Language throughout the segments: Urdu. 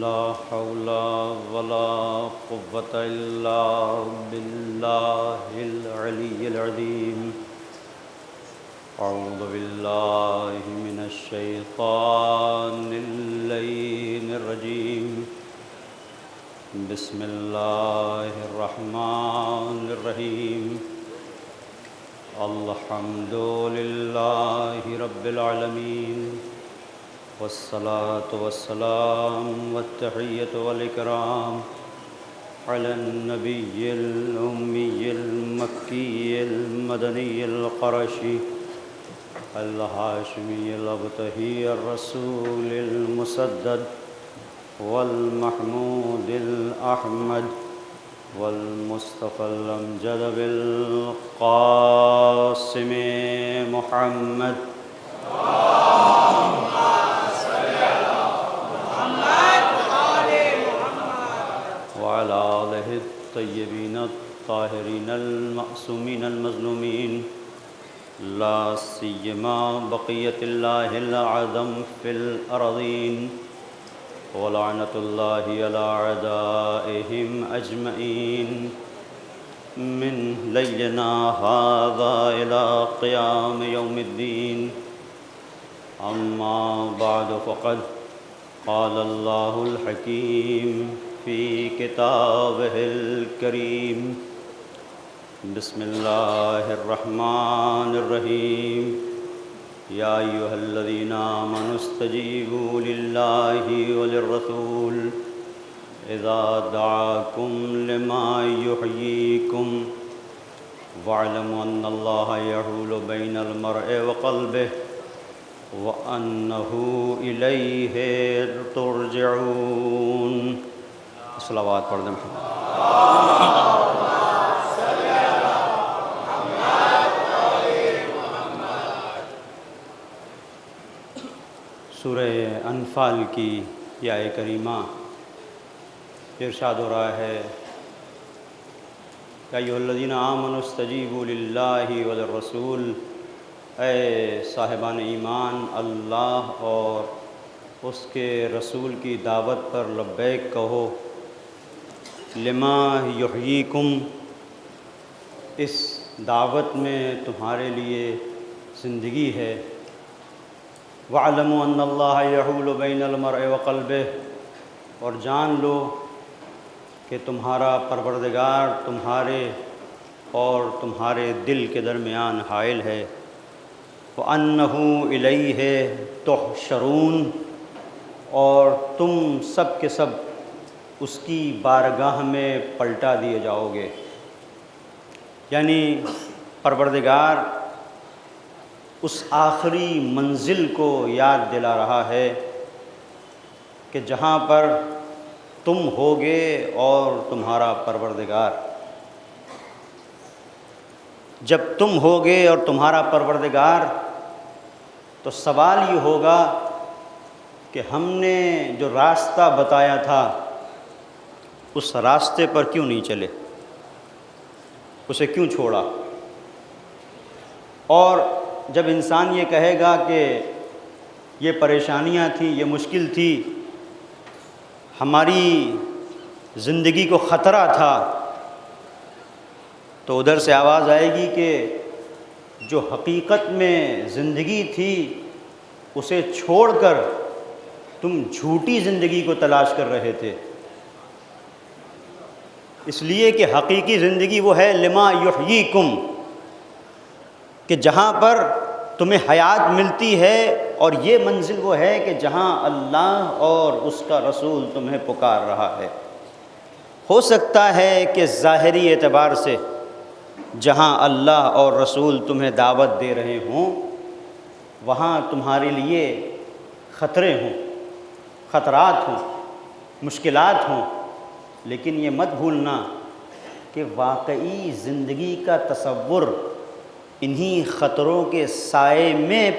لا حول ولا قوة إلا بالله العلي العظيم. أعوذ بالله من الشيطان اللعين الرجيم. بسم الله الرحمن الرحيم. الحمد لله رب العالمين، والصلاة والسلام والتحية والإكرام على النبي الأمي المكي المدني القرشي الهاشمي الأبتهي الرسول المسدد والمحمود الأحمد والمصطفى الأمجد بالقاسم محمد وعلى آله الطيبين الطاهرين المعصومين المظلومين، لا سيما بقية الله الأعظم في الأرضين، ولعنة الله على أعدائهم أجمعين من ليلنا هذا إلى قيام يوم الدين. أما بعد، فقد قال الله الحكيم في كتابه الكريم. بسم الله الرحمن الرحيم. يا أيها الذين آمنوا استجيبوا لله وللرسول إذا دعاكم لما يحييكم واعلموا أن الله يحول بين المرء وقلبه وأنه إليه ترجعون. صلوات پڑھ دیں. سورہ انفال کی یہ آیت کریمہ ارشاد ہو رہا ہے، یا ایھا الذین آمنوا استجیبوا للہ وللرسول، اے صاحبان ایمان، اللہ اور اس کے رسول کی دعوت پر لبیک کہو. لما یحییکم، اس دعوت میں تمہارے لیے زندگی ہے. وَاعْلَمُوا أَنَّ اللَّهَ يَحُولُ بَيْنَ الْمَرْءِ وَقَلْبِهِ، اور جان لو کہ تمہارا پروردگار تمہارے اور تمہارے دل کے درمیان حائل ہے. وَأَنَّهُ إِلَيْهِ تُحْشَرُونَ، اور تم سب کے سب اس کی بارگاہ میں پلٹا دیے جاؤ گے. یعنی پروردگار اس آخری منزل کو یاد دلا رہا ہے کہ جہاں پر تم ہوگے اور تمہارا پروردگار. جب تم ہوگے اور تمہارا پروردگار، تو سوال یہ ہوگا کہ ہم نے جو راستہ بتایا تھا اس راستے پر کیوں نہیں چلے، اسے کیوں چھوڑا. اور جب انسان یہ کہے گا کہ یہ پریشانیاں تھیں، یہ مشکل تھی، ہماری زندگی کو خطرہ تھا، تو ادھر سے آواز آئے گی کہ جو حقیقت میں زندگی تھی اسے چھوڑ کر تم جھوٹی زندگی کو تلاش کر رہے تھے. اس لیے کہ حقیقی زندگی وہ ہے لما یحییکم، کہ جہاں پر تمہیں حیات ملتی ہے، اور یہ منزل وہ ہے کہ جہاں اللہ اور اس کا رسول تمہیں پکار رہا ہے. ہو سکتا ہے کہ ظاہری اعتبار سے جہاں اللہ اور رسول تمہیں دعوت دے رہے ہوں وہاں تمہارے لیے خطرے ہوں، خطرات ہوں، مشکلات ہوں، لیکن یہ مت بھولنا کہ واقعی زندگی کا تصور انہی خطروں کے سائے میں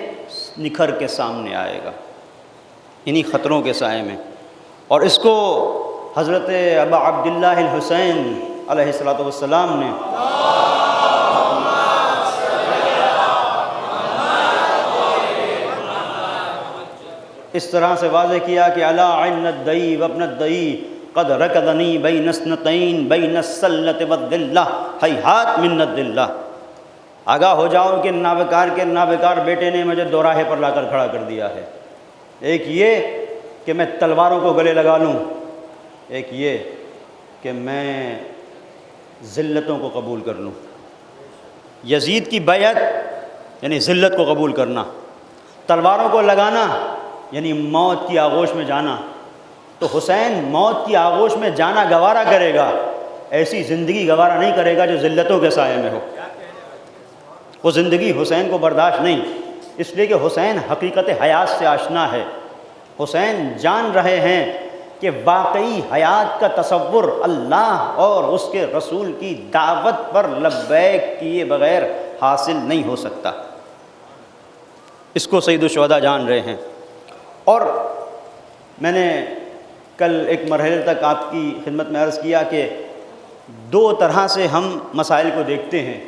نکھر کے سامنے آئے گا، انہی خطروں کے سائے میں. اور اس کو حضرت ابا عبداللہ الحسین علیہ السلام نے اس طرح سے واضح کیا کہ الا عن الدئی وابن الدئی قد رکضنی بین اثنتین بین السلۃ والذلہ ہیہات من الذلہ، آگاہ ہو جاؤ کہ نابکار کے نابکار بیٹے نے مجھے دوراہے پر لا کر کھڑا کر دیا ہے، ایک یہ کہ میں تلواروں کو گلے لگا لوں، ایک یہ کہ میں ذلتوں کو قبول کر لوں۔ یزید کی بیعت یعنی ذلت کو قبول کرنا، تلواروں کو لگانا یعنی موت کی آغوش میں جانا۔ تو حسین موت کی آغوش میں جانا گوارا کرے گا، ایسی زندگی گوارا نہیں کرے گا جو ذلتوں کے سائے میں ہو، وہ زندگی حسین کو برداشت نہیں، اس لیے کہ حسین حقیقت حیات سے آشنا ہے۔ حسین جان رہے ہیں کہ واقعی حیات کا تصور اللہ اور اس کے رسول کی دعوت پر لبیک کیے بغیر حاصل نہیں ہو سکتا، اس کو سید الشہداء جان رہے ہیں۔ اور میں نے کل ایک مرحلے تک آپ کی خدمت میں عرض کیا کہ دو طرح سے ہم مسائل کو دیکھتے ہیں،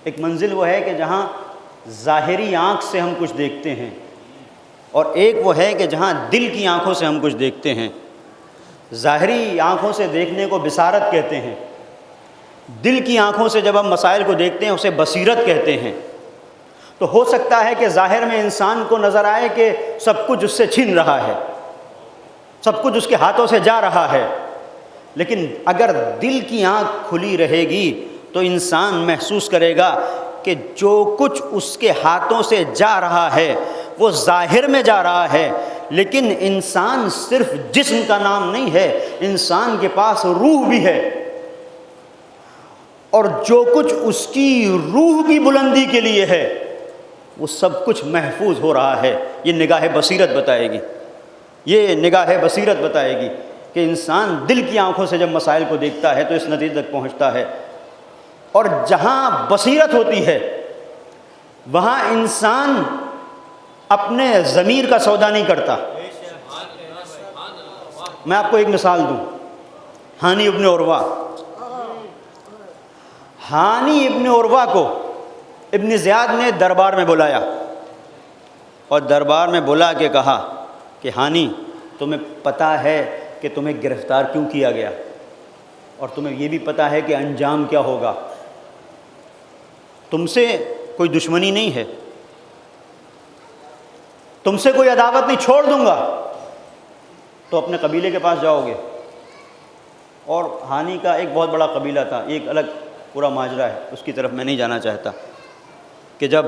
ایک منزل وہ ہے کہ جہاں ظاہری آنکھ سے ہم کچھ دیکھتے ہیں، اور ایک وہ ہے کہ جہاں دل کی آنکھوں سے ہم کچھ دیکھتے ہیں۔ ظاہری آنکھوں سے دیکھنے کو بصارت کہتے ہیں، دل کی آنکھوں سے جب ہم مسائل کو دیکھتے ہیں اسے بصیرت کہتے ہیں۔ تو ہو سکتا ہے کہ ظاہر میں انسان کو نظر آئے کہ سب کچھ اس سے چھن رہا ہے، سب کچھ اس کے ہاتھوں سے جا رہا ہے، لیکن اگر دل کی آنکھ کھلی رہے گی تو انسان محسوس کرے گا کہ جو کچھ اس کے ہاتھوں سے جا رہا ہے وہ ظاہر میں جا رہا ہے، لیکن انسان صرف جسم کا نام نہیں ہے، انسان کے پاس روح بھی ہے، اور جو کچھ اس کی روح کی بلندی کے لیے ہے وہ سب کچھ محفوظ ہو رہا ہے۔ یہ نگاہ بصیرت بتائے گی، یہ نگاہ بصیرت بتائے گی کہ انسان دل کی آنکھوں سے جب مسائل کو دیکھتا ہے تو اس نتیجے تک پہنچتا ہے۔ اور جہاں بصیرت ہوتی ہے وہاں انسان اپنے ضمیر کا سودا نہیں کرتا۔ میں آپ کو ایک مثال دوں، ہانی ابن عروہ، ہانی ابن عروہ کو ابن زیاد نے دربار میں بلایا اور دربار میں بلا کے کہا کہ ہانی، تمہیں پتہ ہے کہ تمہیں گرفتار کیوں کیا گیا، اور تمہیں یہ بھی پتہ ہے کہ انجام کیا ہوگا، تم سے کوئی دشمنی نہیں ہے، تم سے کوئی عداوت نہیں، چھوڑ دوں گا تو اپنے قبیلے کے پاس جاؤ گے۔ اور ہانی کا ایک بہت بڑا قبیلہ تھا، ایک الگ پورا ماجرا ہے، اس کی طرف میں نہیں جانا چاہتا، کہ جب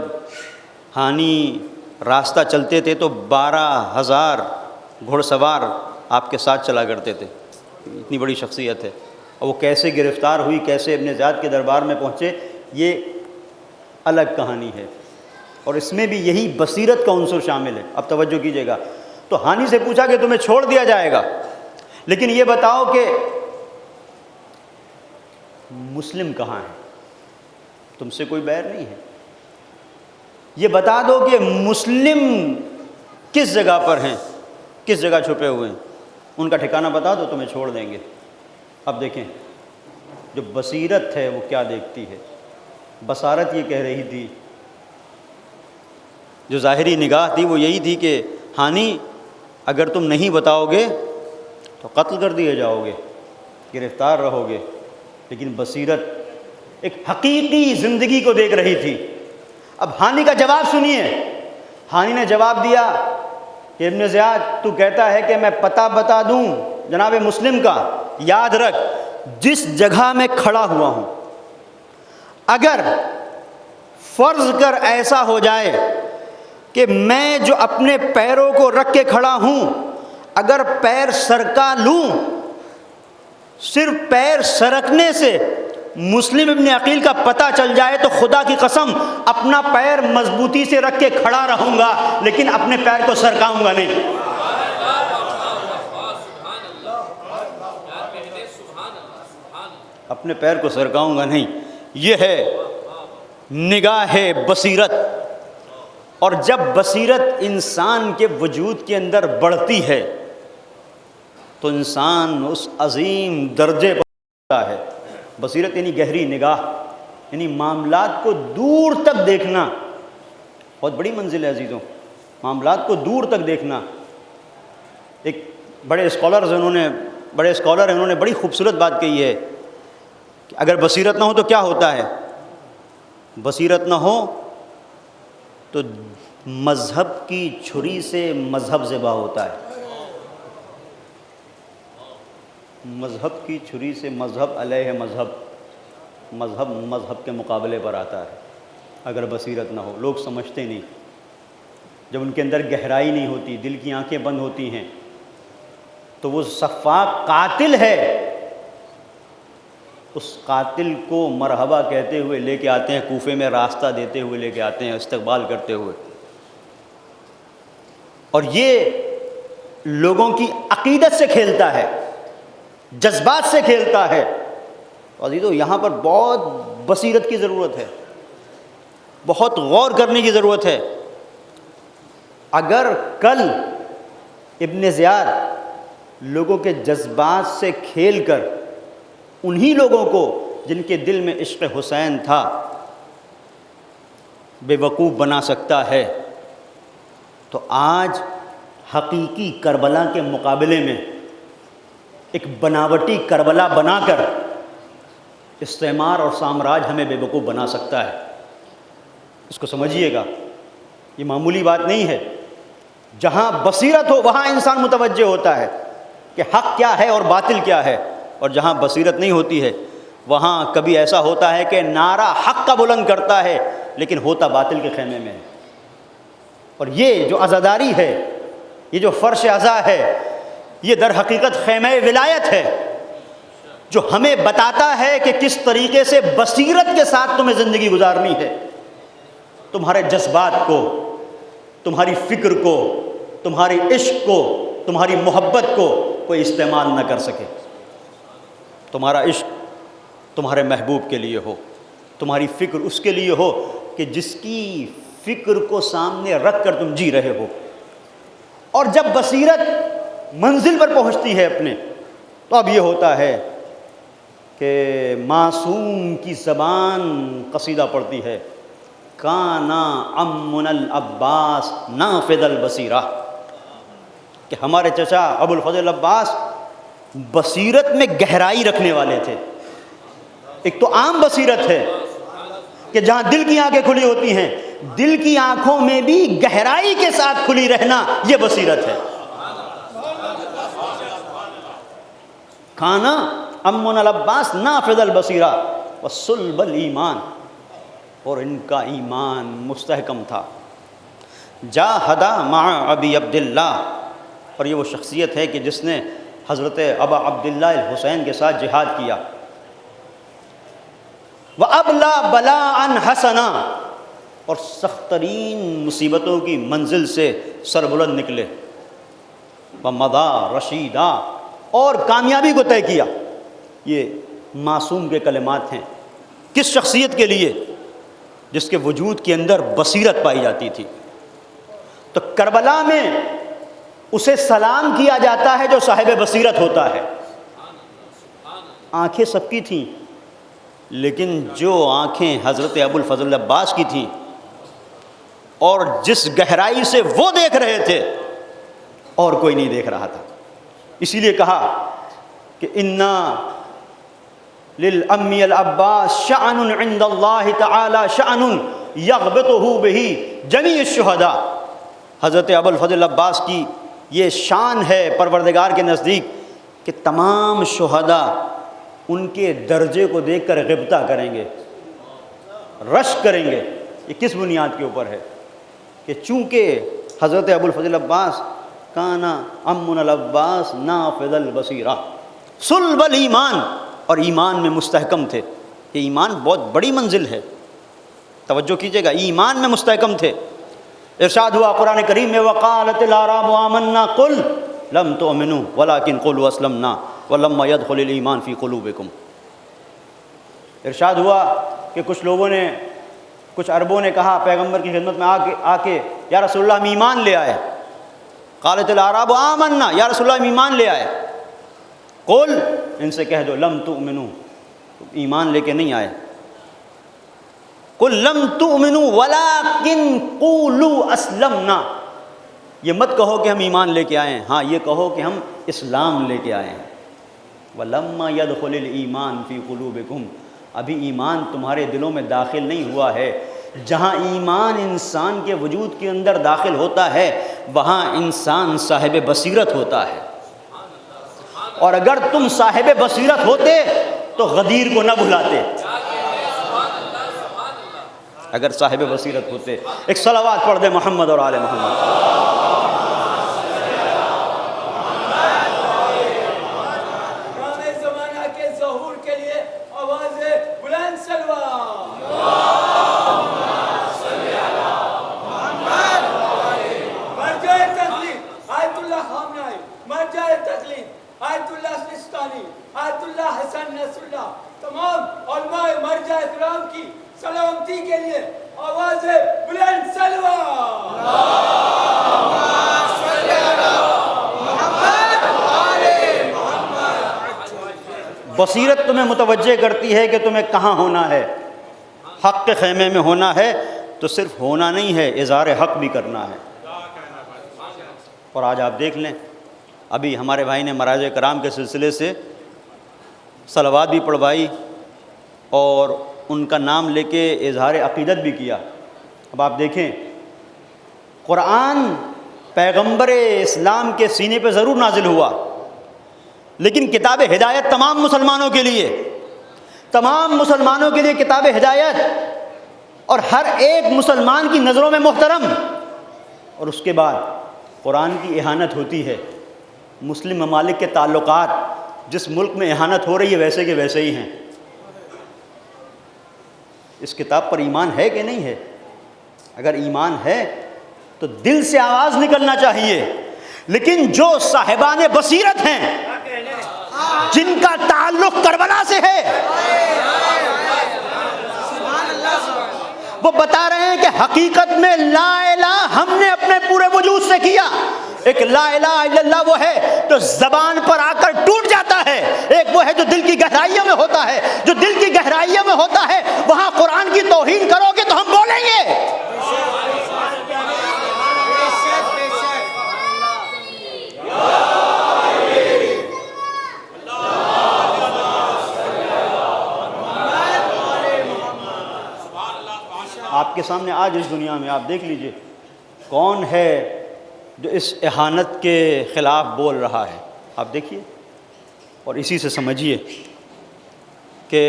ہانی راستہ چلتے تھے تو 12,000 گھوڑ سوار آپ کے ساتھ چلا کرتے تھے، اتنی بڑی شخصیت ہے۔ اور وہ کیسے گرفتار ہوئی، کیسے ابن زیاد کے دربار میں پہنچے، یہ الگ کہانی ہے، اور اس میں بھی یہی بصیرت کا عنصر شامل ہے۔ اب توجہ کیجیے گا، تو ہانی سے پوچھا کہ تمہیں چھوڑ دیا جائے گا، لیکن یہ بتاؤ کہ مسلم کہاں ہے، تم سے کوئی بیر نہیں ہے، یہ بتا دو کہ مسلم کس جگہ پر ہیں، کس جگہ چھپے ہوئے ہیں، ان کا ٹھکانہ بتا دو، تمہیں چھوڑ دیں گے۔ اب دیکھیں جو بصیرت ہے وہ کیا دیکھتی ہے۔ بصارت یہ کہہ رہی تھی، جو ظاہری نگاہ تھی وہ یہی تھی کہ ہانی اگر تم نہیں بتاؤ گے تو قتل کر دیے جاؤ گے، گرفتار رہو گے، لیکن بصیرت ایک حقیقی زندگی کو دیکھ رہی تھی۔ اب ہانی کا جواب سنیے، ہانی نے جواب دیا کہ ابن زیاد تو کہتا ہے کہ میں پتہ بتا دوں جناب مسلم کا، یاد رکھ جس جگہ میں کھڑا ہوا ہوں، اگر فرض کر ایسا ہو جائے کہ میں جو اپنے پیروں کو رکھ کے کھڑا ہوں اگر پیر سرکا لوں، صرف پیر سرکنے سے مسلم ابن عقیل کا پتہ چل جائے تو خدا کی قسم اپنا پیر مضبوطی سے رکھ کے کھڑا رہوں گا، لیکن اپنے پیر کو سرکاؤں گا نہیں۔ اپنے پیر کو سرکاؤں گا نہیں، یہ ہے نگاہ بصیرت۔ اور جب بصیرت انسان کے وجود کے اندر بڑھتی ہے تو انسان اس عظیم درجے پر پہنچتا ہے۔ بصیرت یعنی گہری نگاہ، یعنی معاملات کو دور تک دیکھنا، بہت بڑی منزل ہے عزیزوں، معاملات کو دور تک دیکھنا۔ ایک بڑے اسکالر ہیں، انہوں نے بڑی خوبصورت بات کہی ہے کہ اگر بصیرت نہ ہو تو کیا ہوتا ہے؟ بصیرت نہ ہو تو مذہب کی چھری سے مذہب ذبح ہوتا ہے، مذہب کی چھری سے مذہب علیہ مذہب کے مقابلے پر آتا ہے اگر بصیرت نہ ہو۔ لوگ سمجھتے نہیں، جب ان کے اندر گہرائی نہیں ہوتی، دل کی آنکھیں بند ہوتی ہیں، تو وہ سفاک قاتل ہے، اس قاتل کو مرحبا کہتے ہوئے لے کے آتے ہیں کوفے میں، راستہ دیتے ہوئے لے کے آتے ہیں، استقبال کرتے ہوئے، اور یہ لوگوں کی عقیدت سے کھیلتا ہے، جذبات سے کھیلتا ہے۔ عزیزو، یہاں پر بہت بصیرت کی ضرورت ہے، بہت غور کرنے کی ضرورت ہے۔ اگر کل ابن زیاد لوگوں کے جذبات سے کھیل کر انہی لوگوں کو جن کے دل میں عشق حسین تھا بے وقوف بنا سکتا ہے، تو آج حقیقی کربلا کے مقابلے میں ایک بناوٹی کربلا بنا کر استعمار اور سامراج ہمیں بے وقوف بنا سکتا ہے۔ اس کو سمجھیے گا، یہ معمولی بات نہیں ہے۔ جہاں بصیرت ہو وہاں انسان متوجہ ہوتا ہے کہ حق کیا ہے اور باطل کیا ہے، اور جہاں بصیرت نہیں ہوتی ہے وہاں کبھی ایسا ہوتا ہے کہ نعرہ حق کا بلند کرتا ہے لیکن ہوتا باطل کے خیمے میں ہے۔ اور یہ جو عزاداری ہے، یہ جو فرش عزا ہے، یہ در حقیقت خیمہ ولایت ہے جو ہمیں بتاتا ہے کہ کس طریقے سے بصیرت کے ساتھ تمہیں زندگی گزارنی ہے۔ تمہارے جذبات کو، تمہاری فکر کو، تمہاری عشق کو، تمہاری محبت کو کوئی استعمال نہ کر سکے۔ تمہارا عشق تمہارے محبوب کے لیے ہو، تمہاری فکر اس کے لیے ہو کہ جس کی فکر کو سامنے رکھ کر تم جی رہے ہو۔ اور جب بصیرت منزل پر پہنچتی ہے اپنے، تو اب یہ ہوتا ہے کہ معصوم کی زبان قصیدہ پڑھتی ہے، کانا امن العباس نافذ البصیرہ، کہ ہمارے چچا ابو الفضل عباس بصیرت میں گہرائی رکھنے والے تھے۔ ایک تو عام بصیرت ہے کہ جہاں دل کی آنکھیں کھلی ہوتی ہیں، دل کی آنکھوں میں بھی گہرائی کے ساتھ کھلی رہنا، یہ بصیرت ہے۔ کھانا امن العباس نافذ البصیرہ وصلب الایمان، اور ان کا ایمان مستحکم تھا۔ جاہدہ مع ابی عبداللہ، اور یہ وہ شخصیت ہے کہ جس نے حضرت ابا عبداللہ الحسین کے ساتھ جہاد کیا۔ وَأَبْلَى بَلَاءً حَسَنًا، اور سخت ترین مصیبتوں کی منزل سے سربلند نکلے۔ وَمَضَى رَشِيدًا، اور کامیابی کو طے کیا۔ یہ معصوم کے کلمات ہیں کس شخصیت کے لیے؟ جس کے وجود کے اندر بصیرت پائی جاتی تھی۔ تو کربلا میں اسے سلام کیا جاتا ہے جو صاحب بصیرت ہوتا ہے۔ آنکھیں سب کی تھیں، لیکن جو آنکھیں حضرت ابو الفضل عباس کی تھیں اور جس گہرائی سے وہ دیکھ رہے تھے اور کوئی نہیں دیکھ رہا تھا، اسی لیے کہا کہ انا للامی العباس شأن عند اللہ تعالی شأن یغبطہ بہ جمیع الشہداء، حضرت ابو الفضل عباس کی یہ شان ہے پروردگار کے نزدیک کہ تمام شہداء ان کے درجے کو دیکھ کر غبطہ کریں گے، رشک کریں گے۔ یہ کس بنیاد کے اوپر ہے؟ کہ چونکہ حضرت ابو الفضل عباس کانا امن العباس نافذ البصیرہ صلب الایمان، اور ایمان میں مستحکم تھے۔ یہ ایمان بہت بڑی منزل ہے، توجہ کیجئے گا، ایمان میں مستحکم تھے۔ ارشاد ہوا قرآن کریم میں، وقالت الاعراب آمنا قل لم تؤمنوا ولکن قولوا اسلمنا ولما يدخل الایمان فی قلوبکم۔ ارشاد ہوا کہ کچھ لوگوں نے، کچھ عربوں نے کہا پیغمبر کی خدمت میں آ کے یا رسول اللہ ہم ایمان لے آئے۔ قالت الاعراب آمنا، یا رسول اللہ ہم ایمان لے آئے۔ قل، ان سے کہہ دو، لم تؤمنوا، ایمان لے کے نہیں آئے۔ قل لم تؤمنوا ولکن قولوا اسلمنا، یہ مت کہو کہ ہم ایمان لے کے آئے ہیں، ہاں یہ کہو کہ ہم اسلام لے کے آئے ہیں۔ وَلَمَّا يَدْخُلِ الْإِيمَانُ فِي قُلُوبِكُمْ، ابھی ایمان تمہارے دلوں میں داخل نہیں ہوا ہے۔ جہاں ایمان انسان کے وجود کے اندر داخل ہوتا ہے وہاں انسان صاحب بصیرت ہوتا ہے، اور اگر تم صاحب بصیرت ہوتے تو غدیر کو نہ بھلاتے۔ اگر صاحب بصیرت ہوتے، ایک صلوات پڑھ دے محمد اور آل محمد۔ تمام علماء مرجع اکرام کی سلامتی کے لیے آواز بلند صلوات۔ بصیرت تمہیں متوجہ کرتی ہے کہ تمہیں کہاں ہونا ہے، حق کے خیمے میں ہونا ہے تو صرف ہونا نہیں ہے، اظہار حق بھی کرنا ہے۔ اور آج آپ دیکھ لیں، ابھی ہمارے بھائی نے مراجع کرام کے سلسلے سے صلوات بھی پڑھوائی اور ان کا نام لے کے اظہار عقیدت بھی کیا۔ اب آپ دیکھیں، قرآن پیغمبر اسلام کے سینے پہ ضرور نازل ہوا، لیکن کتاب ہدایت تمام مسلمانوں کے لیے، تمام مسلمانوں کے لیے کتاب ہدایت، اور ہر ایک مسلمان کی نظروں میں محترم۔ اور اس کے بعد قرآن کی اہانت ہوتی ہے۔ مسلم ممالک کے تعلقات جس ملک میں اہانت ہو رہی ہے ویسے کے ویسے ہی ہیں۔ اس کتاب پر ایمان ہے کہ نہیں ہے؟ اگر ایمان ہے تو دل سے آواز نکلنا چاہیے، لیکن جو صاحبان بصیرت ہیں، جن کا تعلق کربلا سے ہے، وہ بتا رہے ہیں کہ حقیقت میں لا الہ ہم نے اپنے پورے وجود سے کیا۔ ایک لا الہ الا اللہ وہ ہے جو زبان پر آ کر ٹوٹ جاتا ہے، ایک وہ ہے جو دل کی گہرائیوں میں ہوتا ہے۔ جو دل کی گہرائیوں میں ہوتا ہے وہاں قرآن کی توہین کرو گے تو ہم بولیں گے۔ آپ کے سامنے آج اس دنیا میں آپ دیکھ لیجئے کون ہے جو اس اہانت کے خلاف بول رہا ہے۔ آپ دیکھیے اور اسی سے سمجھیے کہ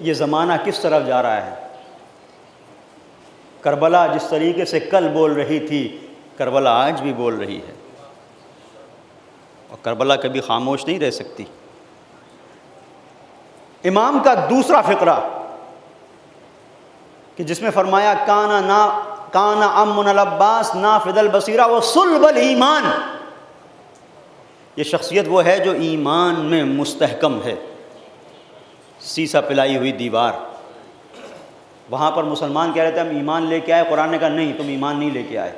یہ زمانہ کس طرف جا رہا ہے۔ کربلا جس طریقے سے کل بول رہی تھی، کربلا آج بھی بول رہی ہے، اور کربلا کبھی خاموش نہیں رہ سکتی۔ امام کا دوسرا فقرہ کہ جس میں فرمایا کانا امن العباس نافذ البصیرہ و صلب الایمان، یہ شخصیت وہ ہے جو ایمان میں مستحکم ہے، سیسا پلائی ہوئی دیوار۔ وہاں پر مسلمان کہہ رہے تھے ہم ایمان لے کے آئے، قرآن نے کہا نہیں تم ایمان نہیں لے کے آئے۔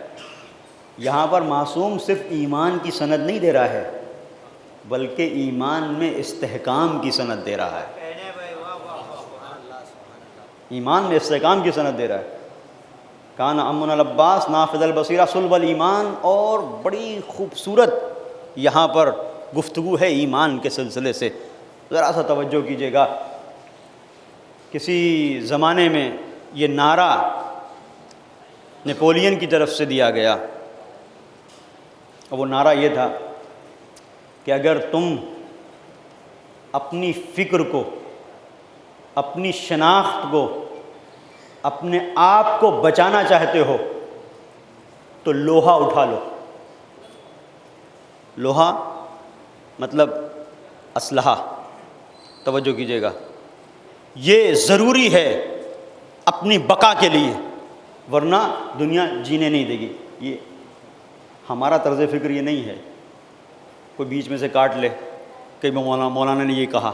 یہاں پر معصوم صرف ایمان کی سند نہیں دے رہا ہے بلکہ ایمان میں استحکام کی سند دے رہا ہے، ایمان میں استحکام کی سند دے رہا ہے۔ کان امن العباس نافذ البصیرہ صلب الایمان، اور بڑی خوبصورت یہاں پر گفتگو ہے ایمان کے سلسلے سے۔ ذرا سا توجہ کیجیے گا، کسی زمانے میں یہ نعرہ نیپولین کی طرف سے دیا گیا، اور وہ نعرہ یہ تھا کہ اگر تم اپنی فکر کو، اپنی شناخت کو، اپنے آپ کو بچانا چاہتے ہو تو لوہا اٹھا لو۔ لوہا مطلب اسلحہ، توجہ کیجیے گا، یہ ضروری ہے اپنی بقا کے لیے، ورنہ دنیا جینے نہیں دے گی۔ یہ ہمارا طرز فکر یہ نہیں ہے، کوئی بیچ میں سے کاٹ لے کہ مولانا نے یہ کہا،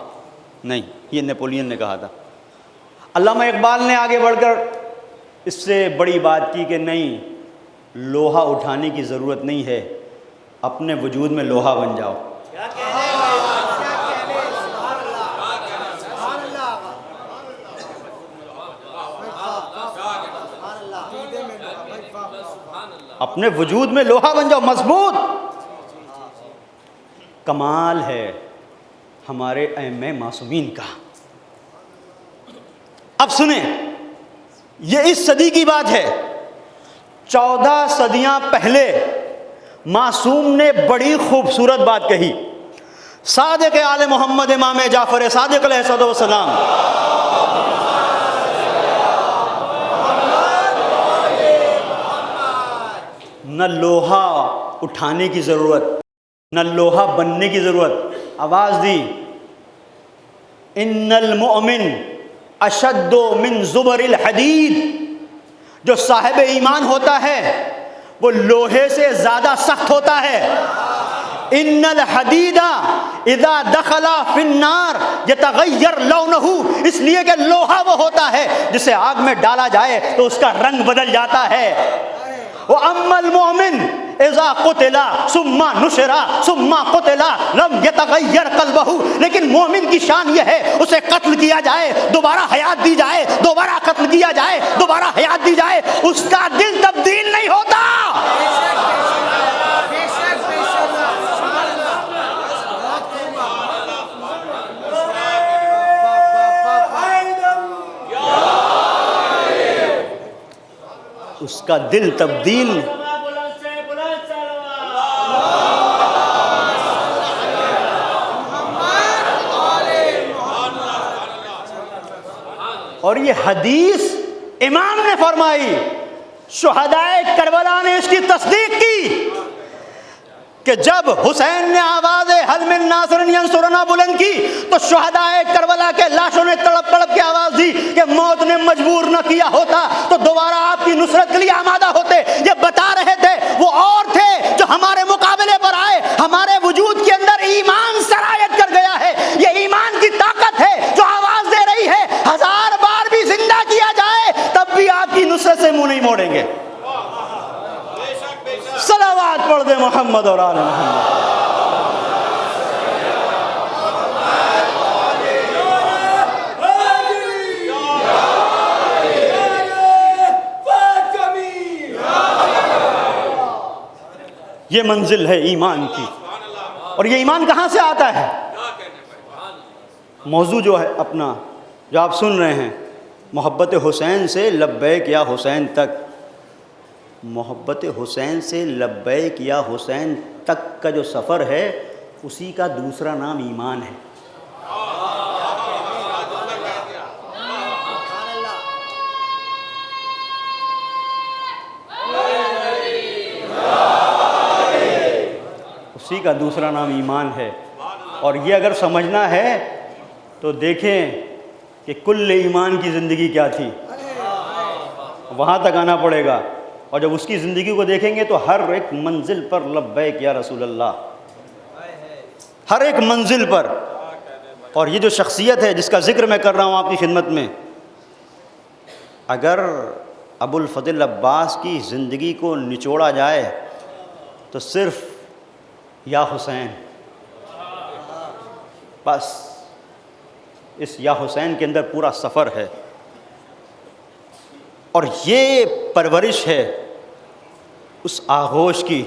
نہیں، یہ نیپولین نے کہا تھا۔ علامہ اقبال نے آگے بڑھ کر اس سے بڑی بات کی کہ نہیں، لوہا اٹھانے کی ضرورت نہیں ہے، اپنے وجود میں لوہا بن جاؤ۔ اپنے وجود میں لوہا بن جاؤ، مضبوط۔ کمال ہے ہمارے ائمہ معصومین کا۔ اب سنیں، یہ اس صدی کی بات ہے، 14 صدیاں پہلے معصوم نے بڑی خوبصورت بات کہی۔ صادق آل محمد امام جعفر صادق علیہ الصلوۃ والسلام، نہ لوہا اٹھانے کی ضرورت، نہ لوہا بننے کی ضرورت، آواز دی، ان المؤمن اشد من زبر الحدید، جو صاحب ایمان ہوتا ہے وہ لوہے سے زیادہ سخت ہوتا ہے۔ ان الحدید اذا دخل فی النار یتغیر لونہ، اس لیے کہ لوہا وہ ہوتا ہے جسے آگ میں ڈالا جائے تو اس کا رنگ بدل جاتا ہے۔ وَأَمَّا الْمُؤْمِنُ اِذَا قُتِلَ ثُمَّ نُشِرَ ثُمَّ قُتِلَ لَمْ يَتَغَيَّرْ قَلْبُهُ، لیکن مومن کی شان یہ ہے اسے قتل کیا جائے، دوبارہ حیات دی جائے، دوبارہ قتل کیا جائے، دوبارہ حیات دی جائے، اس کا دل تبدیل نہیں ہوتا۔ اس کا دل تبدیل اور یہ حدیث امام نے فرمائی، شہدائے کربلا نے اس کی تصدیق کی کہ جب حسین نے آواز حل من ناصر ینصرنا بلند کی تو شہدائے کربلا کے لاشوں نے تڑپ تڑپ کے آواز دی کہ موت نے مجبور نہ کیا ہوتا تو دوبارہ آپ کی نصرت کے لیے آمادہ ہوتے۔ یہ بتا رہے تھے وہ اور تھے جو ہمارے مقابلے پر آئے، ہمارے وجود کے اندر ایمان سرایت کر گیا ہے، یہ ایمان کی طاقت ہے جو آواز دے رہی ہے 1000 بار بھی زندہ کیا جائے تب بھی آپ کی نصرت سے منہ نہیں موڑیں گے۔ صلوات پڑھ دے محمد اور آل محمد۔ یہ منزل ہے ایمان کی، اور یہ ایمان کہاں سے آتا ہے؟ موضوع جو ہے اپنا جو آپ سن رہے ہیں، محبت حسین سے لبیک یا حسین تک، محبت حسین سے لبیک یا حسین تک کا جو سفر ہے اسی کا دوسرا نام ایمان ہے۔ اسی کا دوسرا نام ایمان ہے، اور یہ اگر سمجھنا ہے تو دیکھیں کہ کل ایمان کی زندگی کیا تھی، وہاں تک آنا پڑے گا، اور جب اس کی زندگی کو دیکھیں گے تو ہر ایک منزل پر لبیک یا رسول اللہ، ہر ایک منزل پر۔ اور یہ جو شخصیت ہے جس کا ذکر میں کر رہا ہوں آپ کی خدمت میں، اگر ابو الفضل عباس کی زندگی کو نچوڑا جائے تو صرف یا حسین، بس اس یا حسین کے اندر پورا سفر ہے، اور یہ پرورش ہے اس آغوش کی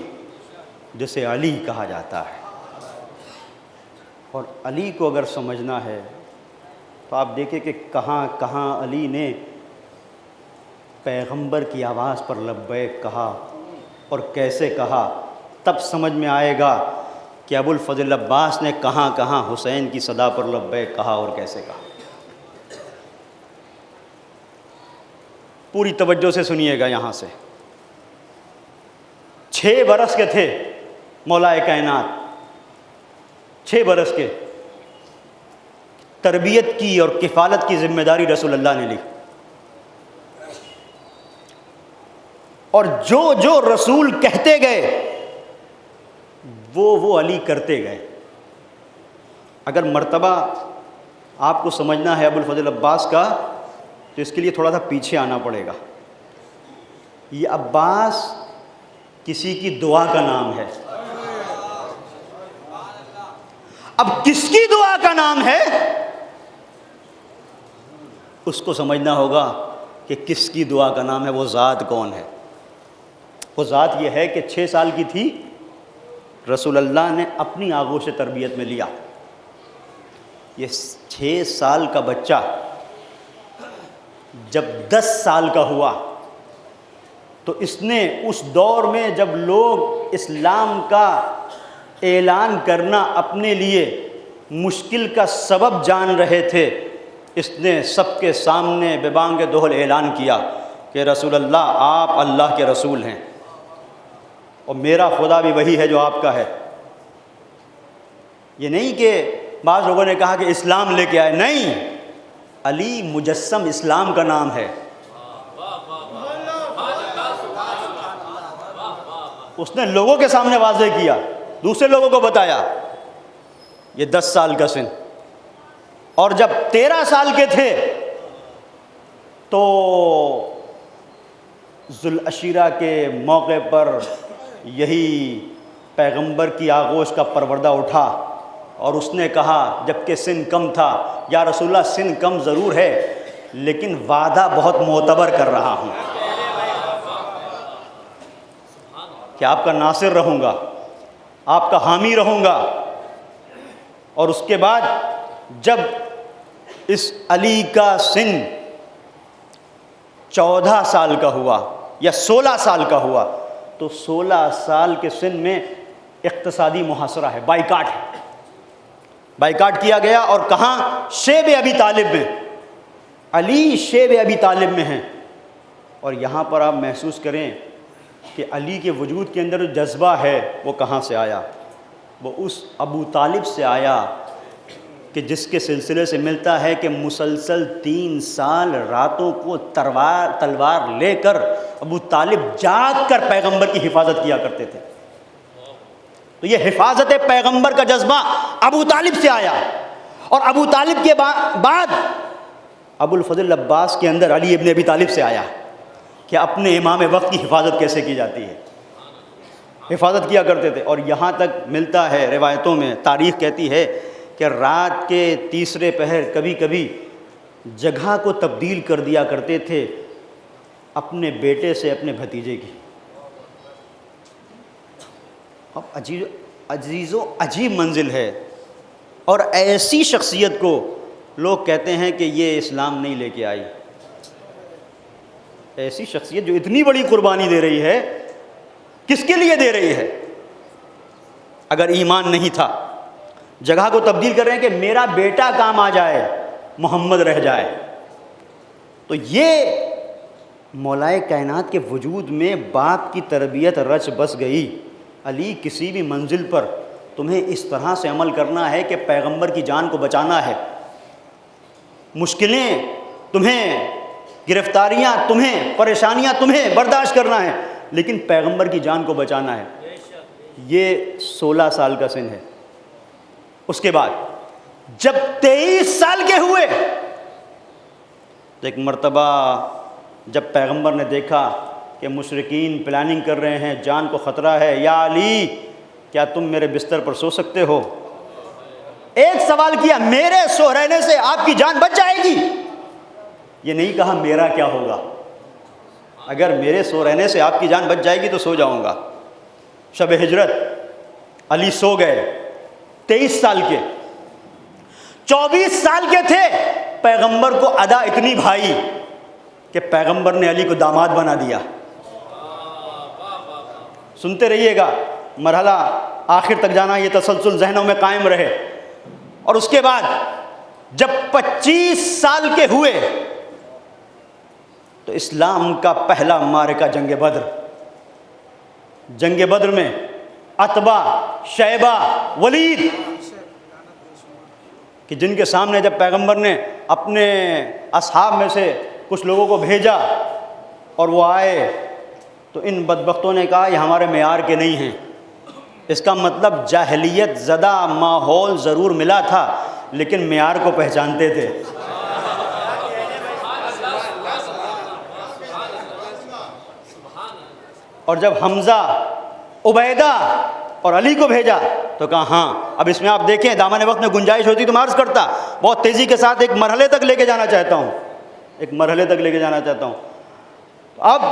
جسے علی کہا جاتا ہے۔ اور علی کو اگر سمجھنا ہے تو آپ دیکھیں کہ کہاں کہاں علی نے پیغمبر کی آواز پر لبیک کہا اور کیسے کہا، تب سمجھ میں آئے گا کہ ابو الفضل عباس نے کہاں کہاں حسین کی صدا پر لبیک کہا اور کیسے کہا۔ پوری توجہ سے سنیے گا یہاں سے۔ 6 برس کے تھے مولا کائنات، 6 برس کے، تربیت کی اور کفالت کی ذمہ داری رسول اللہ نے لی، اور جو جو رسول کہتے گئے وہ علی کرتے گئے۔ اگر مرتبہ آپ کو سمجھنا ہے ابو الفضل عباس کا تو اس کے لیے تھوڑا سا پیچھے آنا پڑے گا۔ یہ عباس کسی کی دعا کا نام ہے، اب کس کی دعا کا نام ہے اس کو سمجھنا ہوگا کہ کس کی دعا کا نام ہے، وہ ذات کون ہے۔ وہ ذات یہ ہے کہ 6 سال کی تھی، رسول اللہ نے اپنی آغوش تربیت میں لیا۔ یہ 6 سال کا بچہ جب 10 سال کا ہوا تو اس نے اس دور میں جب لوگ اسلام کا اعلان کرنا اپنے لیے مشکل کا سبب جان رہے تھے، اس نے سب کے سامنے ببانگ دہل اعلان کیا کہ رسول اللہ آپ اللہ کے رسول ہیں اور میرا خدا بھی وہی ہے جو آپ کا ہے۔ یہ نہیں کہ بعض لوگوں نے کہا کہ اسلام لے کے آئے، نہیں، علی مجسم اسلام کا نام ہے۔ اس نے لوگوں کے سامنے واضح کیا، دوسرے لوگوں کو بتایا۔ یہ 10 سال کا سن، اور جب 13 سال کے تھے تو ذوالعشیرہ کے موقع پر یہی پیغمبر کی آغوش کا پروردہ اٹھا اور اس نے کہا، جبکہ سن کم تھا، یا رسول اللہ سن کم ضرور ہے لیکن وعدہ بہت معتبر کر رہا ہوں کہ آپ کا ناصر رہوں گا، آپ کا حامی رہوں گا۔ اور اس کے بعد جب اس علی کا سن 14 سال کا ہوا یا 16 سال کا ہوا تو 16 سال کے سن میں اقتصادی محاصرہ ہے، بائیکاٹ ہے، بائیکاٹ کیا گیا۔ اور کہاں؟ شیب ابی طالب میں، علی شیب ابی طالب میں ہیں۔ اور یہاں پر آپ محسوس کریں کہ علی کے وجود کے اندر جو جذبہ ہے وہ کہاں سے آیا؟ وہ اس ابو طالب سے آیا کہ جس کے سلسلے سے ملتا ہے کہ مسلسل 3 سال راتوں کو تلوار لے کر ابو طالب جاگ کر پیغمبر کی حفاظت کیا کرتے تھے۔ تو یہ حفاظت پیغمبر کا جذبہ ابو طالب سے آیا، اور ابو طالب کے بعد ابو الفضل عباس کے اندر علی ابن ابی طالب سے آیا کہ اپنے امام وقت کی حفاظت کیسے کی جاتی ہے، حفاظت کیا کرتے تھے۔ اور یہاں تک ملتا ہے روایتوں میں، تاریخ کہتی ہے کہ رات کے تیسرے پہر کبھی کبھی جگہ کو تبدیل کر دیا کرتے تھے اپنے بیٹے سے اپنے بھتیجے کی۔ اب عزیز و عجیب منزل ہے، اور ایسی شخصیت کو لوگ کہتے ہیں کہ یہ اسلام نہیں لے کے آئی۔ ایسی شخصیت جو اتنی بڑی قربانی دے رہی ہے، کس کے لیے دے رہی ہے؟ اگر ایمان نہیں تھا، جگہ کو تبدیل کر رہے ہیں کہ میرا بیٹا کام آ جائے، محمد رہ جائے۔ تو یہ مولائے کائنات کے وجود میں باپ کی تربیت رچ بس گئی۔ علی کسی بھی منزل پر تمہیں اس طرح سے عمل کرنا ہے کہ پیغمبر کی جان کو بچانا ہے، مشکلیں تمہیں، گرفتاریاں تمہیں، پریشانیاں تمہیں برداشت کرنا ہے، لیکن پیغمبر کی جان کو بچانا ہے۔ یہ 16 سال کا سن ہے۔ اس کے بعد جب 23 سال کے ہوئے تو ایک مرتبہ جب پیغمبر نے دیکھا کہ مشرکین پلاننگ کر رہے ہیں، جان کو خطرہ ہے، یا علی کیا تم میرے بستر پر سو سکتے ہو؟ ایک سوال کیا، میرے سو رہنے سے آپ کی جان بچ جائے گی؟ یہ نہیں کہا میرا کیا ہوگا، اگر میرے سو رہنے سے آپ کی جان بچ جائے گی تو سو جاؤں گا۔ شب ہجرت علی سو گئے، 23 سال کے، 24 سال کے تھے، پیغمبر کو ادا اتنی بھائی کہ پیغمبر نے علی کو داماد بنا دیا۔ سنتے رہیے گا، مرحلہ آخر تک جانا، یہ تسلسل ذہنوں میں قائم رہے۔ اور اس کے بعد جب 25 سال کے ہوئے تو اسلام کا پہلا معرکہ جنگ بدر۔ جنگ بدر میں عتبہ، شیبہ، ولید، کہ جن کے سامنے جب پیغمبر نے اپنے اصحاب میں سے کچھ لوگوں کو بھیجا اور وہ آئے تو ان بدبختوں نے کہا یہ ہمارے معیار کے نہیں ہیں۔ اس کا مطلب جاہلیت زدہ ماحول ضرور ملا تھا لیکن معیار کو پہچانتے تھے۔ اور جب حمزہ، عبیدہ اور علی کو بھیجا تو کہا ہاں، اب اس میں آپ دیکھیں دامن وقت میں گنجائش ہوتی تو میں عرض کرتا، بہت تیزی کے ساتھ ایک مرحلے تک لے کے جانا چاہتا ہوں، ایک مرحلے تک لے کے جانا چاہتا ہوں۔ اب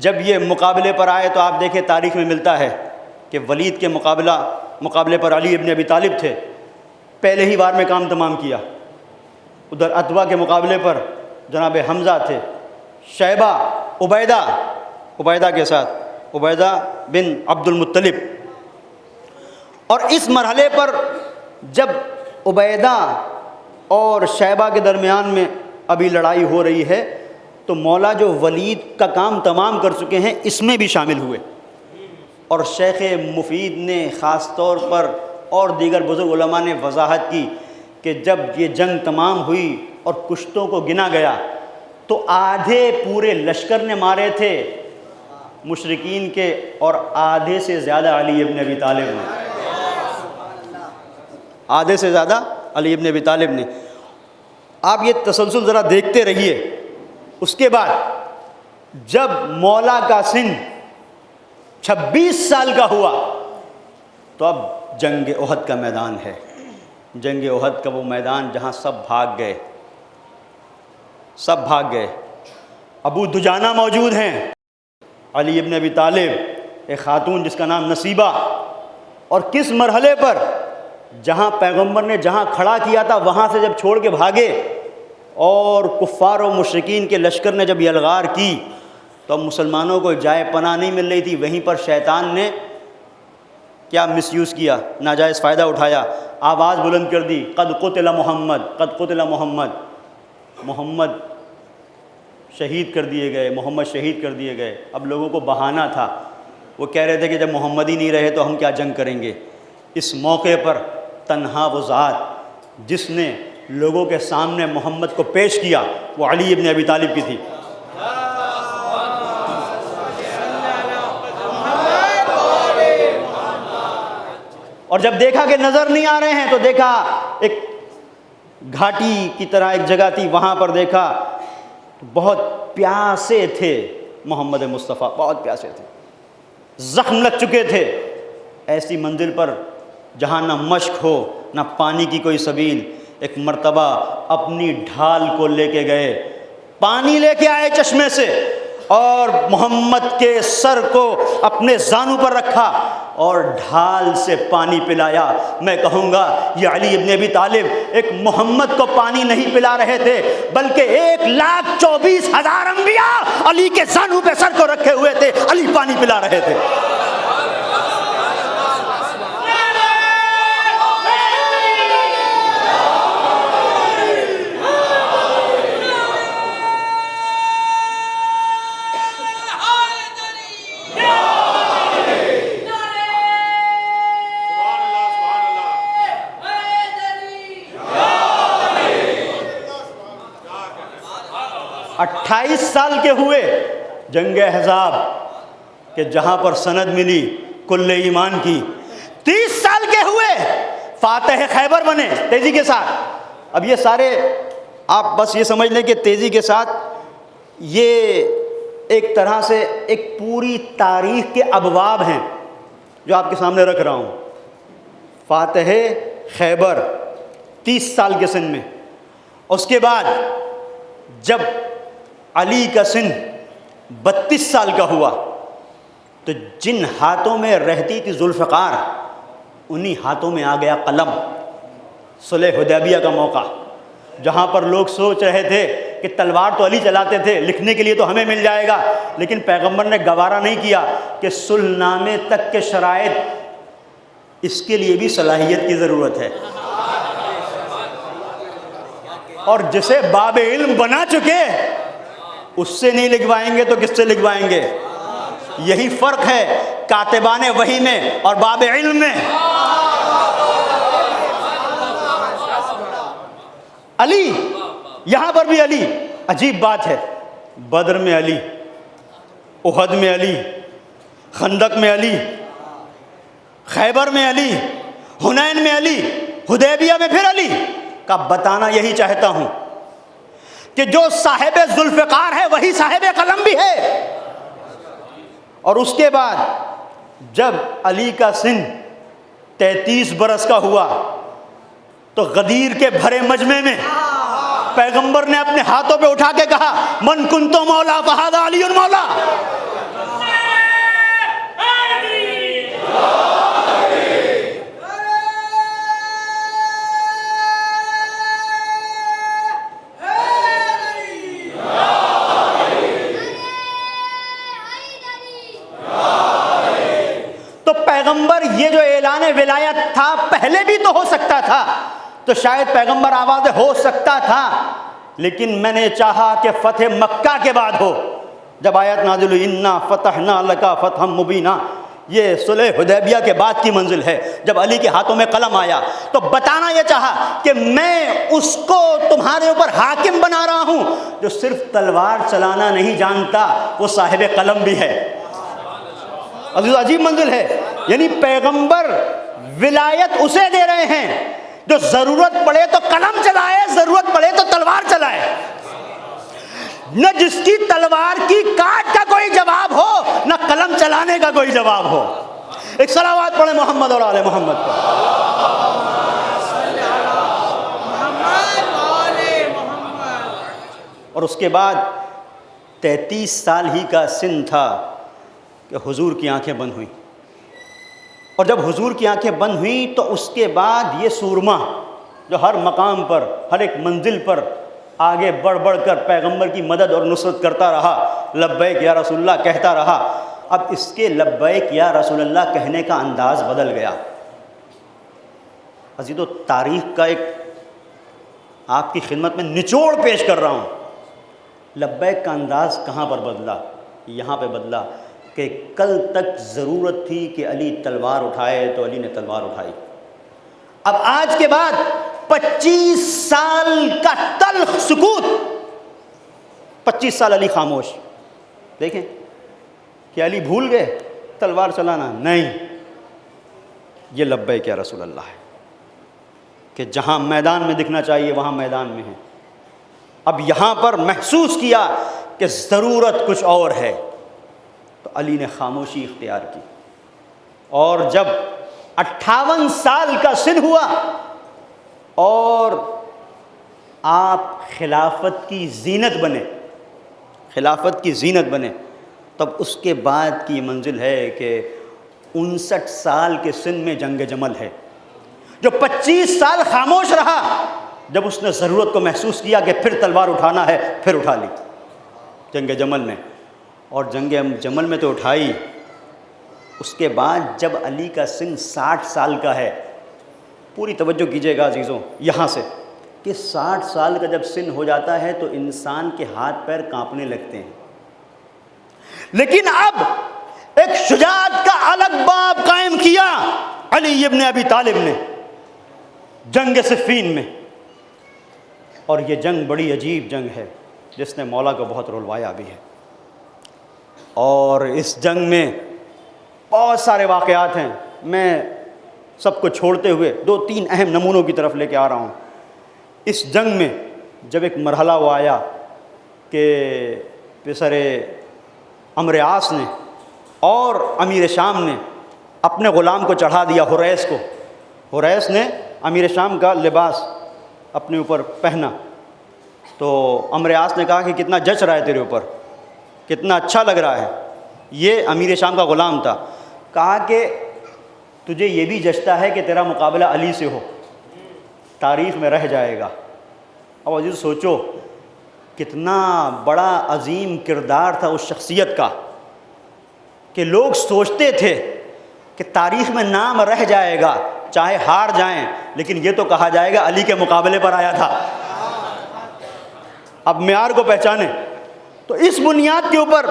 جب یہ مقابلے پر آئے تو آپ دیکھیں تاریخ میں ملتا ہے کہ ولید کے مقابلے پر علی ابن ابی طالب تھے، پہلے ہی وار میں کام تمام کیا۔ ادھر عتبہ کے مقابلے پر جناب حمزہ تھے، شیبہ، عبیدہ کے ساتھ عبیدہ بن عبد المطلب۔ اور اس مرحلے پر جب عبیدہ اور شیبہ کے درمیان میں ابھی لڑائی ہو رہی ہے تو مولا جو ولید کا کام تمام کر چکے ہیں اس میں بھی شامل ہوئے، اور شیخ مفید نے خاص طور پر اور دیگر بزرگ علماء نے وضاحت کی کہ جب یہ جنگ تمام ہوئی اور کشتوں کو گنا گیا تو آدھے پورے لشکر نے مارے تھے مشرکین کے، اور آدھے سے زیادہ علی ابن ابی طالب نے، آدھے سے زیادہ علی ابن ابی طالب نے۔ آپ یہ تسلسل ذرا دیکھتے رہیے۔ اس کے بعد جب مولا کا سن 26 سال کا ہوا تو اب جنگ احد کا میدان ہے، جنگ احد کا وہ میدان جہاں سب بھاگ گئے، ابو دجانہ موجود ہیں، علی ابن ابی طالب، ایک خاتون جس کا نام نصیبہ، اور کس مرحلے پر جہاں پیغمبر نے جہاں کھڑا کیا تھا وہاں سے جب چھوڑ کے بھاگے اور کفار و مشرکین کے لشکر نے جب یلغار کی تو اب مسلمانوں کو جائے پناہ نہیں مل رہی تھی۔ وہیں پر شیطان نے کیا مس یوز کیا، ناجائز فائدہ اٹھایا، آواز بلند کر دی، قد قتل محمد، قد قتل محمد، محمد شہید کر دیے گئے، محمد شہید کر دیے گئے۔ اب لوگوں کو بہانہ تھا، وہ کہہ رہے تھے کہ جب محمد ہی نہیں رہے تو ہم کیا جنگ کریں گے۔ اس موقع پر تنہا وہ ذات جس نے لوگوں کے سامنے محمد کو پیش کیا وہ علی ابن ابی طالب کی تھی۔ اور جب دیکھا کہ نظر نہیں آ رہے ہیں تو دیکھا ایک گھاٹی کی طرح ایک جگہ تھی، وہاں پر دیکھا بہت پیاسے تھے محمد مصطفیٰ، بہت پیاسے تھے، زخم لگ چکے تھے۔ ایسی منزل پر جہاں نہ مشک ہو نہ پانی کی کوئی سبیل، ایک مرتبہ اپنی ڈھال کو لے کے گئے، پانی لے کے آئے چشمے سے، اور محمد کے سر کو اپنے زانوں پر رکھا اور ڈھال سے پانی پلایا۔ میں کہوں گا یہ علی ابن ابی طالب ایک محمد کو پانی نہیں پلا رہے تھے بلکہ 1,24,000 انبیاء علی کے زانوں پہ سر کو رکھے ہوئے تھے، علی پانی پلا رہے تھے۔ 28 سال کے ہوئے جنگ احزاب کہ جہاں پر سند ملی کل ایمان کی، 30 سال کے ہوئے فاتح خیبر بنے تیزی کے ساتھ۔ اب یہ سارے آپ بس یہ سمجھ لیں کہ تیزی کے ساتھ یہ ایک طرح سے ایک پوری تاریخ کے ابواب ہیں جو آپ کے سامنے رکھ رہا ہوں۔ فاتح خیبر 30 سال کے سن میں، اس کے بعد جب علی کا سن 32 سال کا ہوا تو جن ہاتھوں میں رہتی تھی ذوالفقار انہی ہاتھوں میں آ گیا قلم۔ صلح حدیبیہ کا موقع جہاں پر لوگ سوچ رہے تھے کہ تلوار تو علی چلاتے تھے، لکھنے کے لیے تو ہمیں مل جائے گا، لیکن پیغمبر نے گوارا نہیں کیا کہ صلح نامے تک کے شرائط، اس کے لیے بھی صلاحیت کی ضرورت ہے۔ اور جسے باب علم بنا چکے اس سے نہیں لکھوائیں گے تو کس سے لکھوائیں گے؟ یہی فرق ہے کاتبان وحی میں اور باب علم میں۔ علی، یہاں پر بھی علی، عجیب بات ہے، بدر میں علی، احد میں علی، خندق میں علی، خیبر میں علی، حنین میں علی، حدیبیہ میں پھر علی کا بتانا یہی چاہتا ہوں کہ جو صاحب ذوالفقار ہے وہی صاحب قلم بھی ہے۔ اور اس کے بعد جب علی کا سن 33 برس کا ہوا تو غدیر کے بھرے مجمع میں پیغمبر نے اپنے ہاتھوں پہ اٹھا کے کہا من کنتو مولا فہذا علی مولا، تو پیغمبر یہ جو اعلان ولایت تھا پہلے بھی تو ہو سکتا تھا، تو شاید پیغمبر آواز ہو سکتا تھا، لیکن میں نے چاہا کہ فتح مکہ کے بعد ہو، جب آیت نازل ہوئی انا فتحنا لک فتحا مبینا، یہ صلح حدیبیہ کے بعد کی منزل ہے، جب علی کے ہاتھوں میں قلم آیا تو بتانا یہ چاہا کہ میں اس کو تمہارے اوپر حاکم بنا رہا ہوں جو صرف تلوار چلانا نہیں جانتا، وہ صاحب قلم بھی ہے۔ عجیب منزل ہے، یعنی پیغمبر ولایت اسے دے رہے ہیں جو ضرورت پڑے تو قلم چلائے، ضرورت پڑے تو تلوار چلائے، نہ جس کی تلوار کی کاٹ کا کوئی جواب ہو، نہ قلم چلانے کا کوئی جواب ہو۔ ایک صلوات پڑھیں محمد اور آل محمد پر۔ اور اس کے بعد 33 سال ہی کا سن تھا کہ حضور کی آنکھیں بند ہوئیں، اور جب حضور کی آنکھیں بند ہوئیں تو اس کے بعد یہ سورما جو ہر مقام پر، ہر ایک منزل پر آگے بڑھ بڑھ کر پیغمبر کی مدد اور نصرت کرتا رہا، لبیک یا رسول اللہ کہتا رہا، اب اس کے لبیک یا رسول اللہ کہنے کا انداز بدل گیا۔ عزیزو، تاریخ کا ایک آپ کی خدمت میں نچوڑ پیش کر رہا ہوں۔ لبیک کا انداز کہاں پر بدلا؟ یہاں پہ بدلا کہ کل تک ضرورت تھی کہ علی تلوار اٹھائے تو علی نے تلوار اٹھائی، اب آج کے بعد 25 سال کا تلخ سکوت، 25 سال علی خاموش۔ دیکھیں کہ علی بھول گئے تلوار چلانا؟ نہیں، یہ لبیک یا رسول اللہ ہے کہ جہاں میدان میں دکھنا چاہیے وہاں میدان میں ہے۔ اب یہاں پر محسوس کیا کہ ضرورت کچھ اور ہے، تو علی نے خاموشی اختیار کی، اور جب 58 سال کا سن ہوا اور آپ خلافت کی زینت بنے، خلافت کی زینت بنے، تب اس کے بعد کی منزل ہے کہ 59 سال کے سن میں جنگ جمل ہے۔ جو 25 سال خاموش رہا، جب اس نے ضرورت کو محسوس کیا کہ پھر تلوار اٹھانا ہے، پھر اٹھا لی جنگ جمل میں، اور جنگ جمل میں تو اٹھائی۔ اس کے بعد جب علی کا سن 60 سال کا ہے، پوری توجہ کیجیے گا عزیزوں یہاں سے، کہ 60 سال کا جب سن ہو جاتا ہے تو انسان کے ہاتھ پیر کانپنے لگتے ہیں، لیکن اب ایک شجاعت کا الگ باب قائم کیا علی ابن ابی طالب نے جنگ صفین میں، اور یہ جنگ بڑی عجیب جنگ ہے جس نے مولا کو بہت رلوایا بھی ہے، اور اس جنگ میں بہت سارے واقعات ہیں۔ میں سب کو چھوڑتے ہوئے 2-3 اہم نمونوں کی طرف لے کے آ رہا ہوں۔ اس جنگ میں جب ایک مرحلہ وہ آیا کہ پسر عمرو عاص نے اور امیر شام نے اپنے غلام کو چڑھا دیا حریث کو، حریث نے امیر شام کا لباس اپنے اوپر پہنا، تو عمرو عاص نے کہا کہ کتنا جچ رہا ہے تیرے اوپر، کتنا اچھا لگ رہا ہے۔ یہ امیر شام کا غلام تھا۔ کہا کہ تجھے یہ بھی جچتا ہے کہ تیرا مقابلہ علی سے ہو، تاریخ میں رہ جائے گا۔ اب عزیز سوچو کتنا بڑا عظیم کردار تھا اس شخصیت کا کہ لوگ سوچتے تھے کہ تاریخ میں نام رہ جائے گا، چاہے ہار جائیں، لیکن یہ تو کہا جائے گا علی کے مقابلے پر آیا تھا۔ اب معیار کو پہچانے، تو اس بنیاد کے اوپر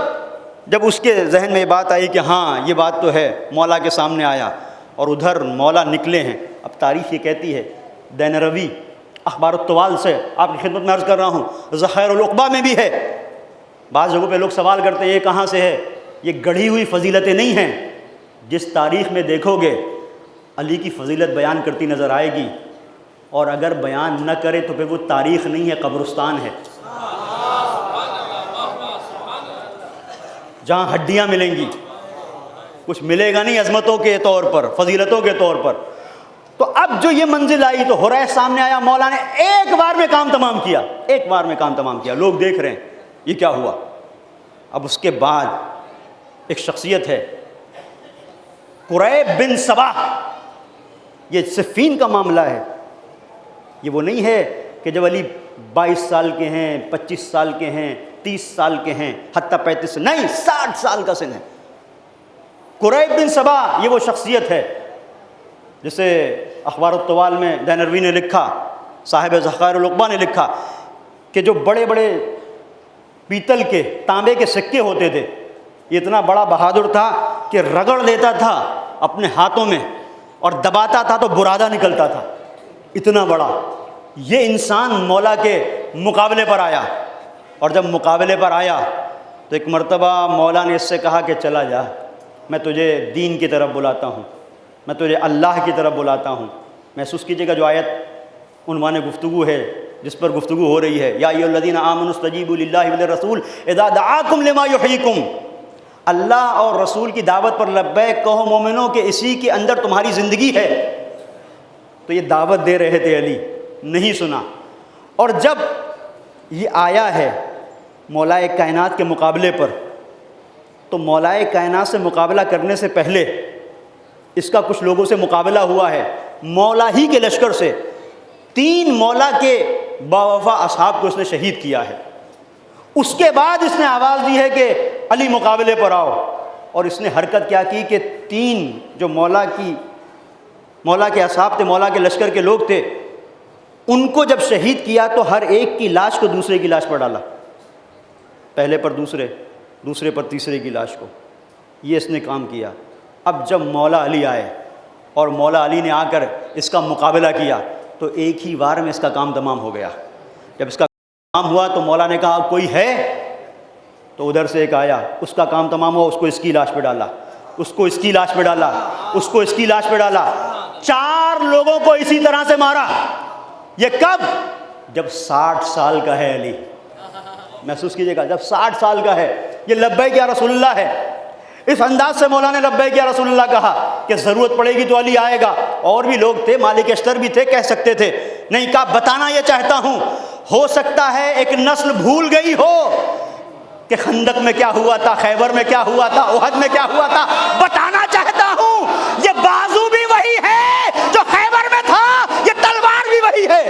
جب اس کے ذہن میں یہ بات آئی کہ ہاں یہ بات تو ہے، مولا کے سامنے آیا، اور ادھر مولا نکلے ہیں۔ اب تاریخ یہ کہتی ہے، دینروی اخبار الطوال سے آپ کی خدمت میں عرض کر رہا ہوں، ذخائر العقبہ میں بھی ہے۔ بعض جگہوں پہ لوگ سوال کرتے ہیں یہ کہاں سے ہے؟ یہ گڑھی ہوئی فضیلتیں نہیں ہیں، جس تاریخ میں دیکھو گے علی کی فضیلت بیان کرتی نظر آئے گی، اور اگر بیان نہ کرے تو پھر وہ تاریخ نہیں ہے، قبرستان ہے، جہاں ہڈیاں ملیں گی، کچھ ملے گا نہیں عظمتوں کے طور پر، فضیلتوں کے طور پر۔ تو اب جو یہ منزل آئی تو حریث سامنے آیا، مولا نے ایک بار میں کام تمام کیا، ایک بار میں کام تمام کیا، لوگ دیکھ رہے ہیں یہ کیا ہوا۔ اب اس کے بعد ایک شخصیت ہے قریب بن صبا، یہ صفین کا معاملہ ہے. یہ وہ نہیں ہے کہ جب علی 22 سال کے ہیں، 25 سال کے ہیں، 30 سال کے ہیں، حتیٰ 35، نہیں، 60 سال کا سن ہے. قریب بن صبا یہ وہ شخصیت ہے جسے اخبار الطوال میں دینروی نے لکھا، صاحب ذخائر العقبہ نے لکھا کہ جو بڑے بڑے پیتل کے، تانبے کے سکے ہوتے تھے، یہ اتنا بڑا بہادر تھا کہ رگڑ لیتا تھا اپنے ہاتھوں میں اور دباتا تھا تو برادہ نکلتا تھا، اتنا بڑا. یہ انسان مولا کے مقابلے پر آیا، اور جب مقابلے پر آیا تو ایک مرتبہ مولا نے اس سے کہا کہ چلا جا، میں تجھے دین کی طرف بلاتا ہوں، میں تجھے اللہ کی طرف بلاتا ہوں. محسوس کیجیے گا جو آیت عنوان گفتگو ہے، جس پر گفتگو ہو رہی ہے، یا ایھا الذین آمنوا استجیبوا للہ وللرسول اذا دعاکم لما یحییکم. اللہ اور رسول کی دعوت پر لبیک کہو مومنوں کہ اسی کے اندر تمہاری زندگی ہے. تو یہ دعوت دے رہے تھے، علی نہیں سنا. اور جب یہ آیا ہے مولائے کائنات کے مقابلے پر، تو مولائے کائنات سے مقابلہ کرنے سے پہلے اس کا کچھ لوگوں سے مقابلہ ہوا ہے، مولا ہی کے لشکر سے. 3 مولا کے باوفا اصحاب کو اس نے شہید کیا ہے. اس کے بعد اس نے آواز دی ہے کہ علی مقابلے پر آؤ، اور اس نے حرکت کیا کی کہ 3 جو مولا کے اصحاب تھے، مولا کے لشکر کے لوگ تھے، ان کو جب شہید کیا تو ہر ایک کی لاش کو دوسرے کی لاش پر ڈالا، پہلے پر دوسرے، دوسرے پر تیسرے کی لاش کو. یہ اس نے کام کیا. اب جب مولا علی آئے اور مولا علی نے آ کر اس کا مقابلہ کیا تو ایک ہی وار میں اس کا کام تمام ہو گیا. جب اس کا کام ہوا تو مولا نے کہا کوئی ہے؟ تو ادھر سے ایک آیا، اس کا کام تمام ہوا، اس کو اس کی لاش پہ ڈالا، اس کو اس کی لاش پہ ڈالا، اس کو اس کی لاش پہ ڈالا. 4 لوگوں کو اسی طرح سے مارا. یہ کب؟ جب 60 سال کا ہے علی. محسوس کیجئے گا، جب 60 سال کا ہے. یہ لبیک یا رسول اللہ ہے. اس انداز سے مولا نے لبیک یا رسول اللہ کہا کہ ضرورت پڑے گی تو علی آئے گا. اور بھی لوگ تھے، مالک اشتر بھی تھے، کہہ سکتے تھے. نہیں کہا بتانا یہ چاہتا ہوں، ہو سکتا ہے ایک نسل بھول گئی ہو کہ خندق میں کیا ہوا تھا، خیبر میں کیا ہوا تھا، احد میں کیا ہوا تھا. بتانا چاہتا ہوں یہ بازو بھی وہی ہے جو خیبر میں تھا، یہ تلوار بھی وہی ہے.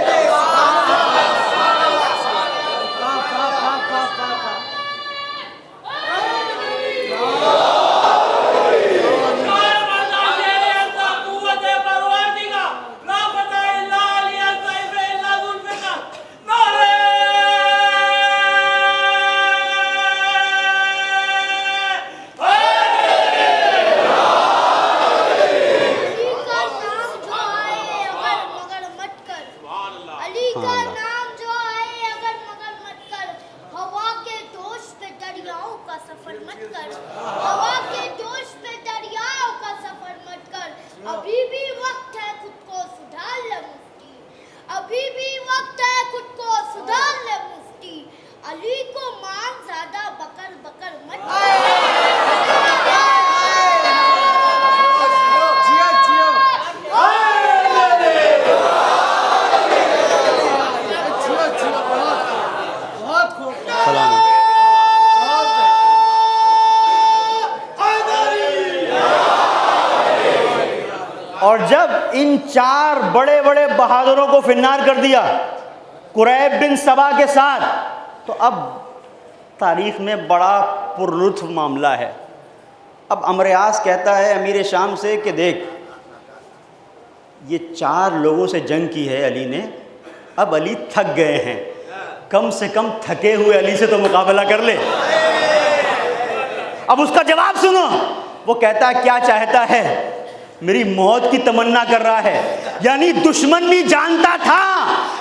اور جب ان 4 بڑے بڑے بہادروں کو فنار کر دیا قریب بن صبا کے ساتھ، تو اب تاریخ میں بڑا پرلطف معاملہ ہے. اب امریاس کہتا ہے امیر شام سے کہ دیکھ یہ 4 لوگوں سے جنگ کی ہے علی نے، اب علی تھک گئے ہیں، کم سے کم تھکے ہوئے علی سے تو مقابلہ کر لے. اب اس کا جواب سنو، وہ کہتا ہے کیا چاہتا ہے؟ میری موت کی تمنا کر رہا ہے. یعنی دشمن بھی جانتا تھا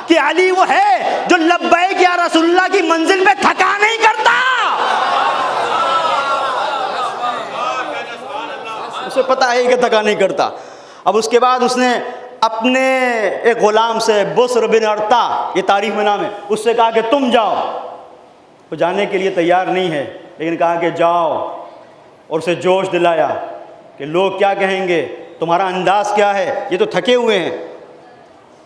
کہ علی وہ ہے جو لبیک یا رسول اللہ کی منزل پہ تھکا نہیں کرتا. اسے پتا ہے کہ تھکا نہیں کرتا. اب اس کے بعد اس نے اپنے ایک غلام سے، بسر بن ارتا، یہ تاریخ میں نام ہے، اس سے کہا کہ تم جاؤ. وہ جانے کے لیے تیار نہیں ہے، لیکن کہا کہ جاؤ، اور اسے جوش دلایا کہ لوگ کیا کہیں گے، تمہارا انداز کیا ہے، یہ تو تھکے ہوئے ہیں.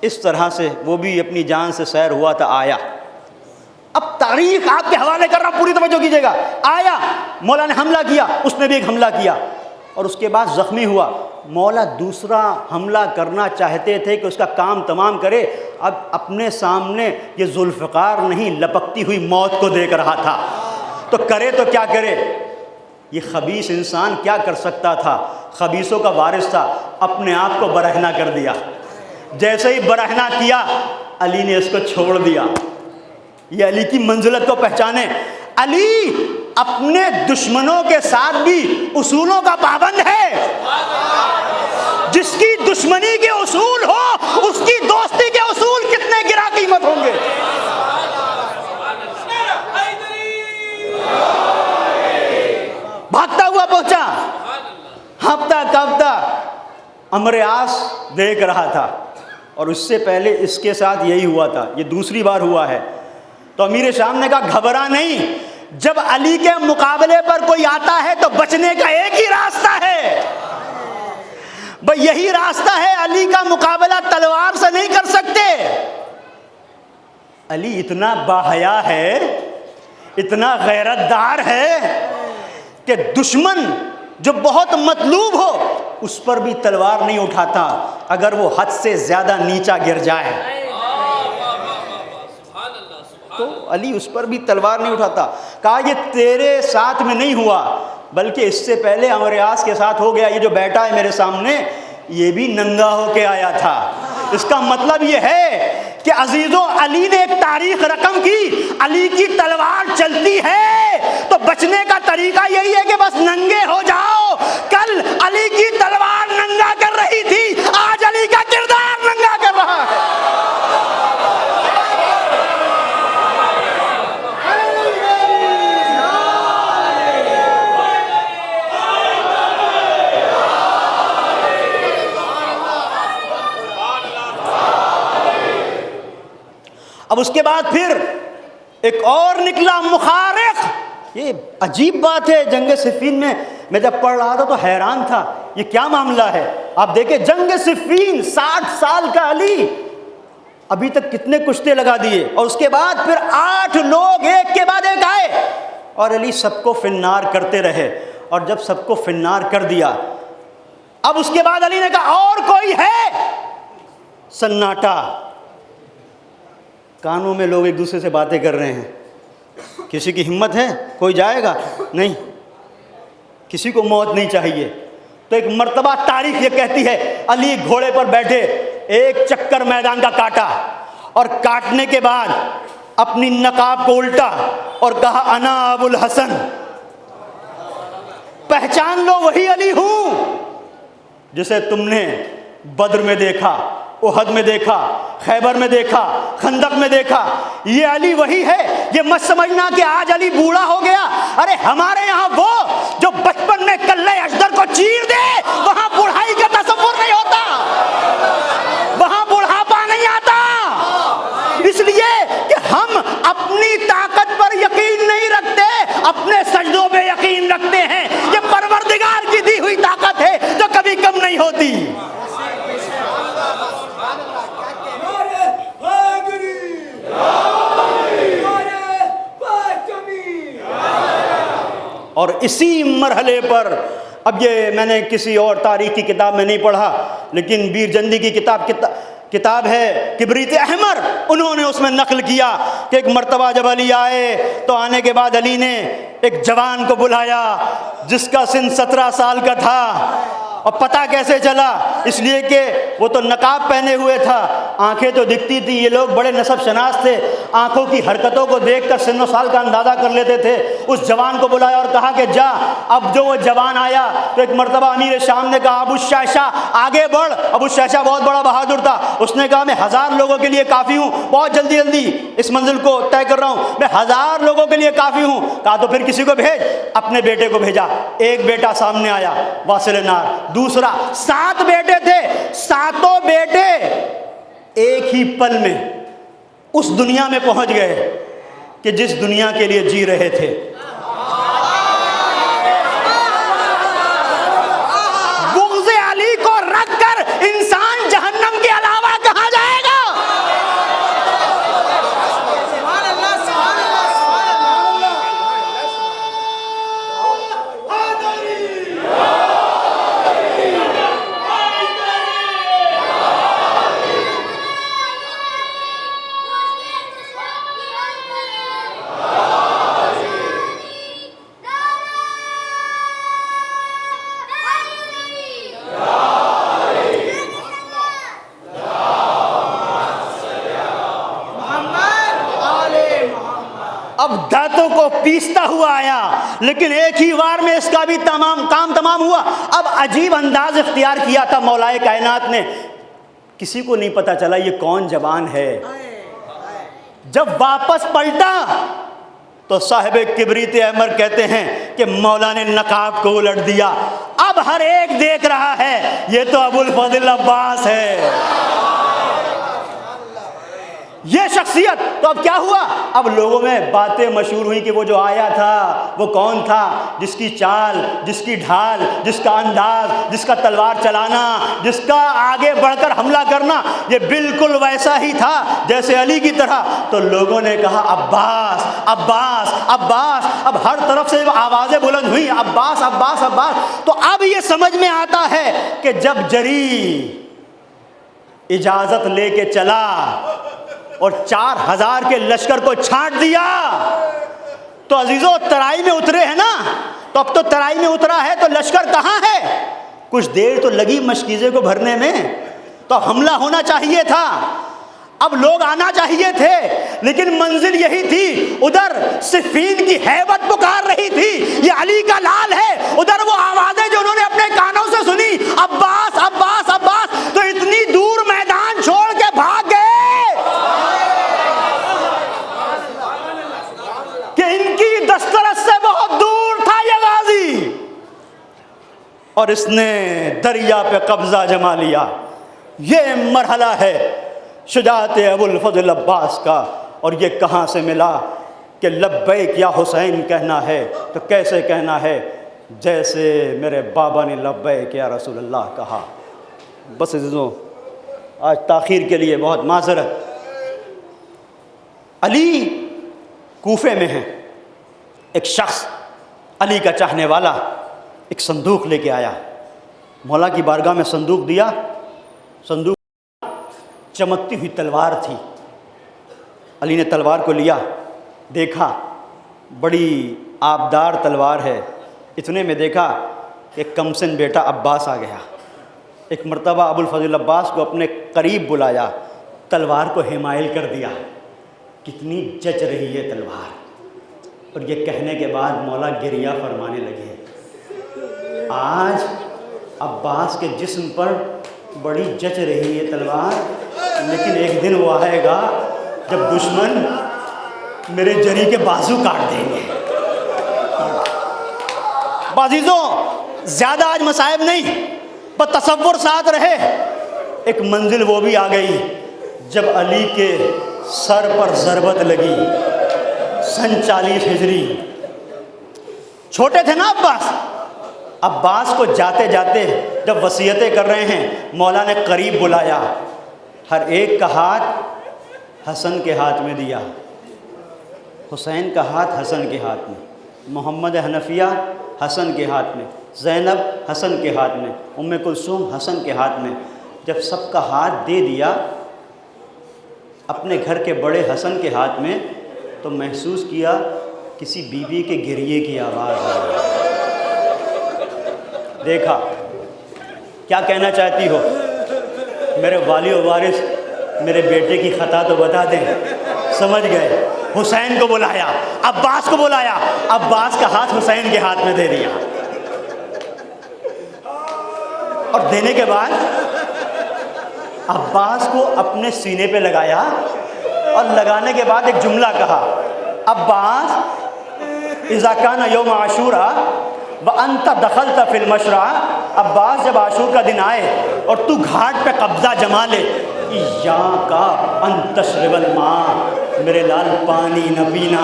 اس طرح سے وہ بھی اپنی جان سے سیر ہوا تھا. آیا، اب تاریخ آپ کے حوالے کر رہا ہوں، پوری توجہ کیجیے گا. آیا، مولا نے حملہ کیا، اس نے بھی ایک حملہ کیا. اور اس کے بعد زخمی ہوا. مولا دوسرا حملہ کرنا چاہتے تھے کہ اس کا کام تمام کرے. اب اپنے سامنے یہ ذوالفقار نہیں لپکتی ہوئی موت کو دیکھ رہا تھا, تو کرے تو کیا کرے. یہ خبیث انسان کیا کر سکتا تھا, خبیثوں کا وارث تھا, اپنے آپ کو برہنہ کر دیا. جیسے ہی برہنہ کیا علی نے اس کو چھوڑ دیا. یہ علی کی منزلت کو پہچانے. علی اپنے دشمنوں کے ساتھ بھی اصولوں کا پابند ہے. جس کی دشمنی کے اصول ہو اس کی دوستی کے اصول کتنے گرا قیمت ہوں گے. بھاگتا ہوا پہنچا, ہفتہ کاپتا. عمرو عاص دیکھ رہا تھا, اور اس سے پہلے اس کے ساتھ یہی ہوا تھا, یہ دوسری بار ہوا ہے. تو امیر شام نے کہا گھبرا نہیں, جب علی کے مقابلے پر کوئی آتا ہے تو بچنے کا ایک ہی راستہ ہے, بھئی یہی راستہ ہے, علی کا مقابلہ تلوار سے نہیں کر سکتے. علی اتنا باحیا ہے, اتنا غیرت دار ہے کہ دشمن جو بہت مطلوب ہو اس پر بھی تلوار نہیں اٹھاتا اگر وہ حد سے زیادہ نیچا گر جائے. تو علی اس پر بھی تلوار نہیں اٹھاتا. کہا یہ تیرے ساتھ میں نہیں ہوا بلکہ اس سے پہلے عمرو عاص کے ساتھ ہو گیا. یہ جو بیٹھا ہے میرے سامنے یہ بھی ننگا ہو کے آیا تھا. اس کا مطلب یہ ہے کہ عزیزوں علی نے ایک تاریخ رقم کی. علی کی تلوار چلتی ہے تو بچنے کا طریقہ یہی ہے کہ بس ننگے ہو جاؤ. کل علی کی تلوار ننگا کر رہی تھی, آج علی کا کردار ننگا کر رہا ہے. اب اس کے بعد پھر ایک اور نکلا مخارق. یہ عجیب بات ہے, جنگ صفین میں جب پڑھ رہا تھا تو حیران تھا یہ کیا معاملہ ہے. آپ دیکھیں جنگ صفین 60 سال کا علی ابھی تک کتنے کشتے لگا دیے, اور اس کے بعد پھر 8 لوگ ایک کے بعد ایک آئے اور علی سب کو فنار کرتے رہے. اور جب سب کو فنار کر دیا اب اس کے بعد علی نے کہا اور کوئی ہے. سناٹا, کانوں میں لوگ ایک دوسرے سے باتیں کر رہے ہیں. کسی کی ہمت ہے کوئی جائے گا نہیں, کسی کو موت نہیں چاہیے. تو ایک مرتبہ تاریخ یہ کہتی ہے علی گھوڑے پر بیٹھے ایک چکر میدان کا کاٹا, اور کاٹنے کے بعد اپنی نقاب کو الٹا اور کہا انا ابو الحسن, پہچان لو وہی علی ہوں جسے تم نے بدر میں دیکھا, احد میں دیکھا, خیبر میں دیکھا, خندق میں دیکھا. یہ علی وہی ہے. یہ مت سمجھنا کہ آج علی بوڑھا ہو گیا. ارے ہمارے یہاں وہ جو بچپن میں کلے اشدر کو چیر دے وہاں بوڑھائی کا تصور نہیں ہوتا, وہاں بوڑھاپا نہیں آتا. اس لیے کہ ہم اپنی طاقت پر یقین نہیں رکھتے, اپنے سجدوں پہ یقین رکھتے ہیں. یہ پروردگار کی دی ہوئی طاقت ہے جو کبھی کم نہیں ہوتی. اور اسی مرحلے پر اب یہ میں نے کسی اور تاریخ کی کتاب میں نہیں پڑھا, لیکن بیر جندی کی کتاب ہے کبریت احمر, انہوں نے اس میں نقل کیا کہ ایک مرتبہ جب علی آئے تو آنے کے بعد علی نے ایک جوان کو بلایا جس کا سن 17 سال کا تھا. اور پتہ کیسے چلا؟ اس لیے کہ وہ تو نقاب پہنے ہوئے تھا, آنکھیں تو دکھتی تھی. یہ لوگ بڑے نسب شناس تھے, آنکھوں کی حرکتوں کو دیکھ کر سن و سال کا اندازہ کر لیتے تھے. اس جوان کو بلایا اور کہا کہ جا. اب جو وہ جوان آیا تو ایک مرتبہ امیر شام نے کہا ابو الشیشہ آگے بڑھ. ابو الشیشہ بہت بڑا بہادر تھا, اس نے کہا میں 1000 لوگوں کے لیے کافی ہوں, بہت جلدی اس منزل کو طے کر رہا ہوں, میں 1000 لوگوں کے لیے کافی ہوں. کہا تو پھر کسی کو بھیج. اپنے بیٹے کو بھیجا. ایک بیٹا سامنے آیا واصل نار, دوسرا, 7 بیٹے تھے. 7 بیٹے ایک ہی پل میں اس دنیا میں پہنچ گئے کہ جس دنیا کے لیے جی رہے تھے. بغض علی کو رکھ کر انسان جہنم کے علاوہ کہاں جائے گا؟ اب دانتوں کو پیستا ہوا آیا، لیکن ایک ہی وار میں اس کا بھی کام تمام ہوا۔ اب عجیب انداز اختیار کیا تھا مولا کائنات نے، کسی کو نہیں پتا چلا یہ کون جوان ہے۔ جب واپس پلٹا تو صاحب کبریت احمر کہتے ہیں کہ مولا نے نقاب کو الٹ دیا۔ اب ہر ایک دیکھ رہا ہے یہ تو ابو الفضل عباس ہے، یہ شخصیت۔ تو اب کیا ہوا؟ اب لوگوں میں باتیں مشہور ہوئی کہ وہ جو آیا تھا وہ کون تھا، جس کی چال، جس کی ڈھال، جس کا انداز، جس کا تلوار چلانا، جس کا آگے بڑھ کر حملہ کرنا، یہ بالکل ویسا ہی تھا جیسے علی کی طرح۔ تو لوگوں نے کہا عباس عباس عباس، اب ہر طرف سے آوازیں بلند ہوئیں عباس عباس عباس۔ تو اب یہ سمجھ میں آتا ہے کہ جب جری اجازت لے کے چلا اور 4000 کے لشکر کو چھانٹ دیا تو عزیزو ترائی میں اترے ہیں نا، تو اب تو ترائی میں اترا ہے تو لشکر کہاں ہے؟ کچھ دیر تو لگی مشکیزے کو بھرنے میں، تو حملہ ہونا چاہیے تھا، اب لوگ آنا چاہیے تھے، لیکن منزل یہی تھی۔ ادھر صفین کی ہیبت پکار رہی تھی یہ علی کا لال ہے، ادھر وہ آوازیں جو انہوں نے اپنے کانوں سے سنی عباس عباس عباس، تو اتنی دور میدان چھوڑ کے بھاگ گئے کہ ان کی دسترس سے بہت دور تھا یہ غازی، اور اس نے دریا پہ قبضہ جما لیا۔ یہ مرحلہ ہے شجاعت ابو الفضل عباس کا، اور یہ کہاں سے ملا کہ لبیک یا حسین کہنا ہے تو کیسے کہنا ہے؟ جیسے میرے بابا نے لبیک یا رسول اللہ کہا۔ بس عزیزوں آج تاخیر کے لیے بہت معذرت۔ علی کوفے میں ہیں، ایک شخص علی کا چاہنے والا ایک صندوق لے کے آیا، مولا کی بارگاہ میں صندوق دیا، صندوق چمکتی ہوئی تلوار تھی۔ علی نے تلوار کو لیا، دیکھا بڑی آبدار تلوار ہے، اتنے میں دیکھا کہ کمسن بیٹا عباس آ گیا۔ ایک مرتبہ ابو الفضل عباس کو اپنے قریب بلایا، تلوار کو حمائل کر دیا، کتنی جچ رہی ہے تلوار، اور یہ کہنے کے بعد مولا گریہ فرمانے لگے، آج عباس کے جسم پر بڑی جچ رہی ہے تلوار، لیکن ایک دن وہ آئے گا جب دشمن میرے جری کے بازو کاٹ دیں گے۔ عزیزوں زیادہ آج مصائب نہیں، پر تصور ساتھ رہے۔ ایک منزل وہ بھی آ گئی جب علی کے سر پر ضربت لگی، سن 40 ہجری، چھوٹے تھے نا عباس کو جاتے جاتے جب وصیتیں کر رہے ہیں، مولا نے قریب بلایا، ہر ایک کا ہاتھ حسن کے ہاتھ میں دیا، حسین کا ہاتھ حسن کے ہاتھ میں، محمد حنفیہ حسن کے ہاتھ میں، زینب حسن کے ہاتھ میں، ام کلثوم حسن کے ہاتھ میں۔ جب سب کا ہاتھ دے دیا اپنے گھر کے بڑے حسن کے ہاتھ میں، تو محسوس کیا کسی بیوی کے گریے کی آواز آئی۔ دیکھا کیا کہنا چاہتی ہو؟ میرے والی و وارث میرے بیٹے کی خطا تو بتا دیں۔ سمجھ گئے، حسین کو بلایا، عباس کو بلایا، عباس کا ہاتھ حسین کے ہاتھ میں دے دیا، اور دینے کے بعد عباس کو اپنے سینے پہ لگایا، اور لگانے کے بعد ایک جملہ کہا، عباس اذا کان یوم عاشوراء وانت دخلت فی المشرع، عباس جب عاشور کا دن آئے اور تو گھاٹ پہ قبضہ جما لے، ایاک ان تشرب الماء، میرے لال پانی نہ پینا،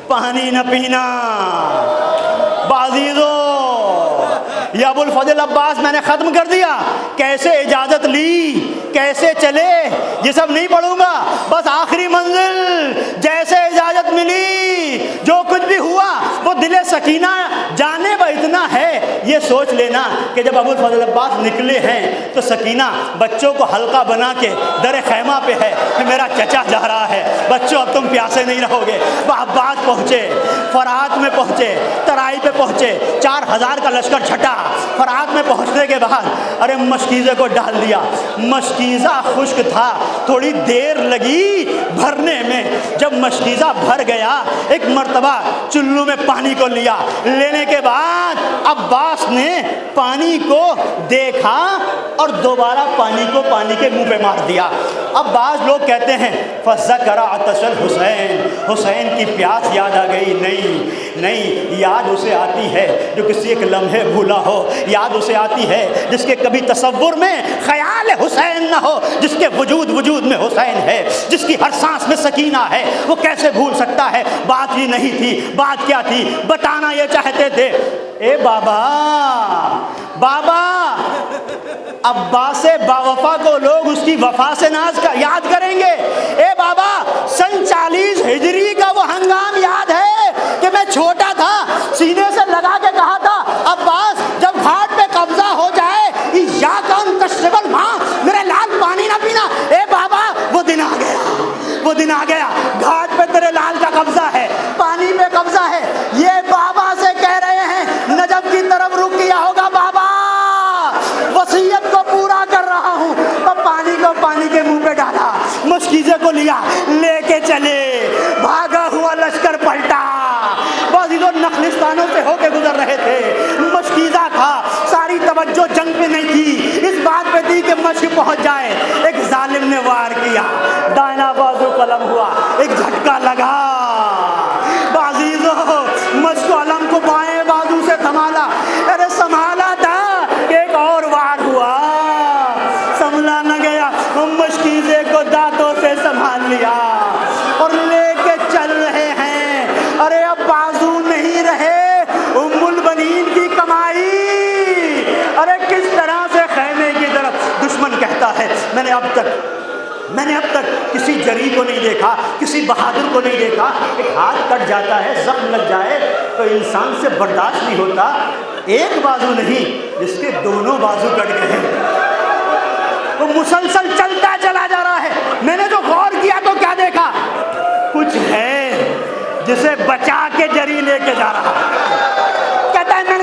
پانی نہ پینا۔ بعزیزو یا ابو الفضل عباس میں نے ختم کر دیا، کیسے اجازت لی، کیسے چلے، یہ سب نہیں پڑھوں گا، بس آخری منزل جیسے اجازت ملی، جو کچھ بھی ہوا وہ دل سکینہ جانب اتنا ہے، یہ سوچ لینا کہ جب ابو الفضل عباس نکلے ہیں تو سکینہ بچوں کو حلقہ بنا کے در خیمہ پہ ہے کہ میرا چچا جا رہا ہے، بچوں اب تم پیاسے نہیں رہو گے۔ وہ عباس پہنچے، فرات میں پہنچے، ترائی پہ پہنچے، 4000 کا لشکر چھٹا۔ فرات میں پہنچنے کے بعد ارے مشکیزے کو ڈال دیا، مشکیزہ خشک تھا، تھوڑی دیر لگی بھرنے میں۔ جب مشکیزہ بھر گیا، ایک مرتبہ چلو میں پانی کو لیا، لینے کے بعد عباس نے پانی کو دیکھا اور دوبارہ پانی کو پانی کے منہ پہ مار دیا۔ اب بعض لوگ کہتے ہیں فذکر عطش الحسین، حسین کی پیاس یاد آ گئی۔ نہیں، یاد اسے آتی ہے جو کسی ایک لمحے بھولا ہو، یاد اسے آتی ہے جس کے کبھی تصور میں خیال حسین نہ ہو، جس کے وجود میں حسین ہے، جس کی ہر سانس میں سکینہ ہے، وہ کیسے بھول سکتا ہے؟ بات ہی نہیں تھی، بات کیا تھی؟ بتانا یہ چاہتے تھے اے بابا عباس باوفا کو لوگ اس کی وفا سے ناز کا یاد کریں گے۔ اے بابا سن 40 ہجری کا وہ ہنگام یاد ہے کہ میں چھوٹا تھا، سینے سے لگا کے کہا تھا عباس جب گھاٹ پہ قبضہ ہو جائے یا کون تشربل ماں میرے لال پانی نہ پینا۔ اے بابا وہ دن آ گیا، گھاٹ پہ تیرے لال کا قبضہ ہے، پانی پہ قبضہ ہے۔ یہ بابا سے کہہ رہے ہیں نجف کی طرف رک گیا ہوگا، بابا وصیت کو پورا کر رہا ہوں۔ اور پانی کو پانی کے منہ پہ ڈالا، مشکیزے کو لیا، لے کے چلے، بھاگا ہوا لشکر پلٹا۔ بازی تو نخلستانوں سے ہو کے گزر رہے تھے، مشکیزہ تھا، ساری توجہ جنگ پہ نہیں تھی، اس بات پہ تھی کہ مشق پہنچ جائے۔ ایک ظالم نے وار کیا، دائنا بازو قلم ہوا، ایک جھٹکا لگا، بازیزو مشق علم کو بائیں بازو سے سنبھالا، ارے سنبھالا تھا کہ ایک اور وار ہوا، سنبھلا نہ گیا، مشکیزے کو دانتوں سے سنبھال لیا اور لے کے چل رہے ہیں۔ ارے اب بازو نہیں رہے، ام البنین کی کمائی۔ ارے کس طرح سے خیمے کی طرف دشمن کہتا ہے میں نے اب تک کسی جری کو نہیں دیکھا، کسی بہادر کو نہیں دیکھا، ایک ہاتھ کٹ جاتا ہے، زخم لگ جائے تو انسان سے برداشت نہیں ہوتا، ایک بازو نہیں جس کے دونوں بازو کٹ گئے، وہ مسلسل چلتا چلا جا رہا ہے۔ میں نے جو غور کیا تو کیا دیکھا، کچھ ہے جسے بچا کے جری لے کے جا رہا، کہتا ہے میں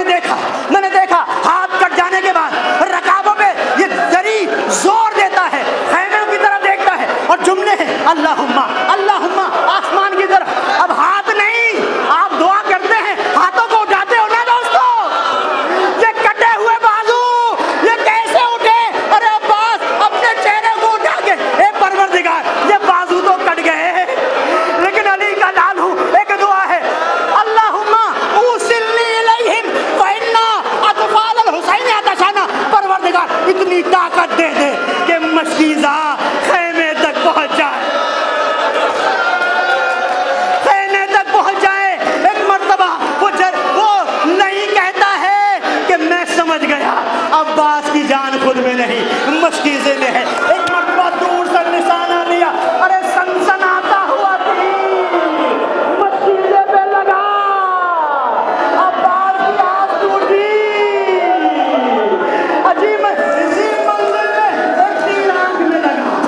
نے دیکھا ہاتھ کٹ جانے کے بعد رکابوں پہ یہ جری زور دیتا ہے، خیموں کی طرف دیکھتا ہے اور جملے ہیں اللہم آسمان کی طرف۔ اب ہاتھ نہیں، آپ دعا کرتے ہیں، ہاتھوں کو اٹھاتے ہو نا دوستو، یہ کٹے ہوئے بازو یہ کیسے اٹھے؟ ارے عباس اپنے چہرے کو اٹھا کے اے پروردگار یہ بازو تو کٹ گئے، لیکن علی کا لال ہوں، ایک دعا ہے اللہم اوصلنی الیہم فإنا اطفال الحسین عطشانہ، پروردگار اتنی طاقت دے دے کہ مشکیزہ خیمے تک پہنچ جائے، ایک مرتبہ وہ نہیں کہتا ہے کہ میں سمجھ گیا عباس کی جان خود میں نہیں مشکیزے میں ہے، ایک مرتبہ دور سے نشانہ لیا، ارے سنسناتا ہوا تیر مشکیزے پہ لگا، عباس کی آنکھ ٹوٹی، عجیب اسی منزل میں ایک تیر آنکھ میں لگا،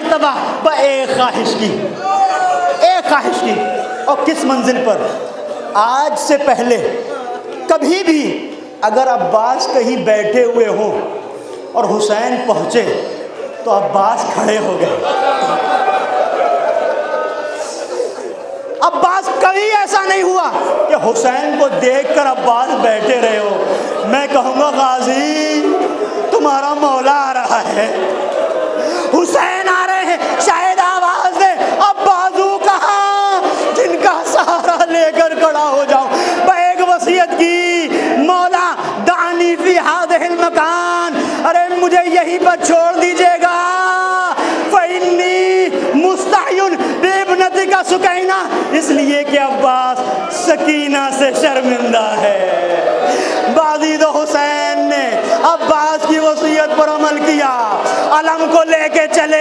مرتبہ ایک خواہش کی، ایک خواہش کی، اور کس منزل پر؟ آج سے پہلے کبھی بھی اگر عباس کہیں بیٹھے ہوئے ہوں اور حسین پہنچے تو عباس کھڑے ہو گئے۔ عباس کبھی ایسا نہیں ہوا کہ حسین کو دیکھ کر عباس بیٹھے رہے ہو۔ میں کہوں گا غازی تمہارا مولا آ رہا ہے، حسین آ رہے ہیں، شاید آواز دے اب بازو کہاں جن کا سہارا لے کر کھڑا ہو جاؤں۔ ایک وصیت کی، مولا دعنی فی ہذہ المکان، ارے مجھے یہیں پر چھوڑ دیجیے گا، فإنی مستحی بابنتک سکینہ، اس لیے کہ عباس سکینہ سے شرمندہ ہے۔ بازید حسین نے عباس کی وصیت پر عمل کیا، علم کو لے کے چلے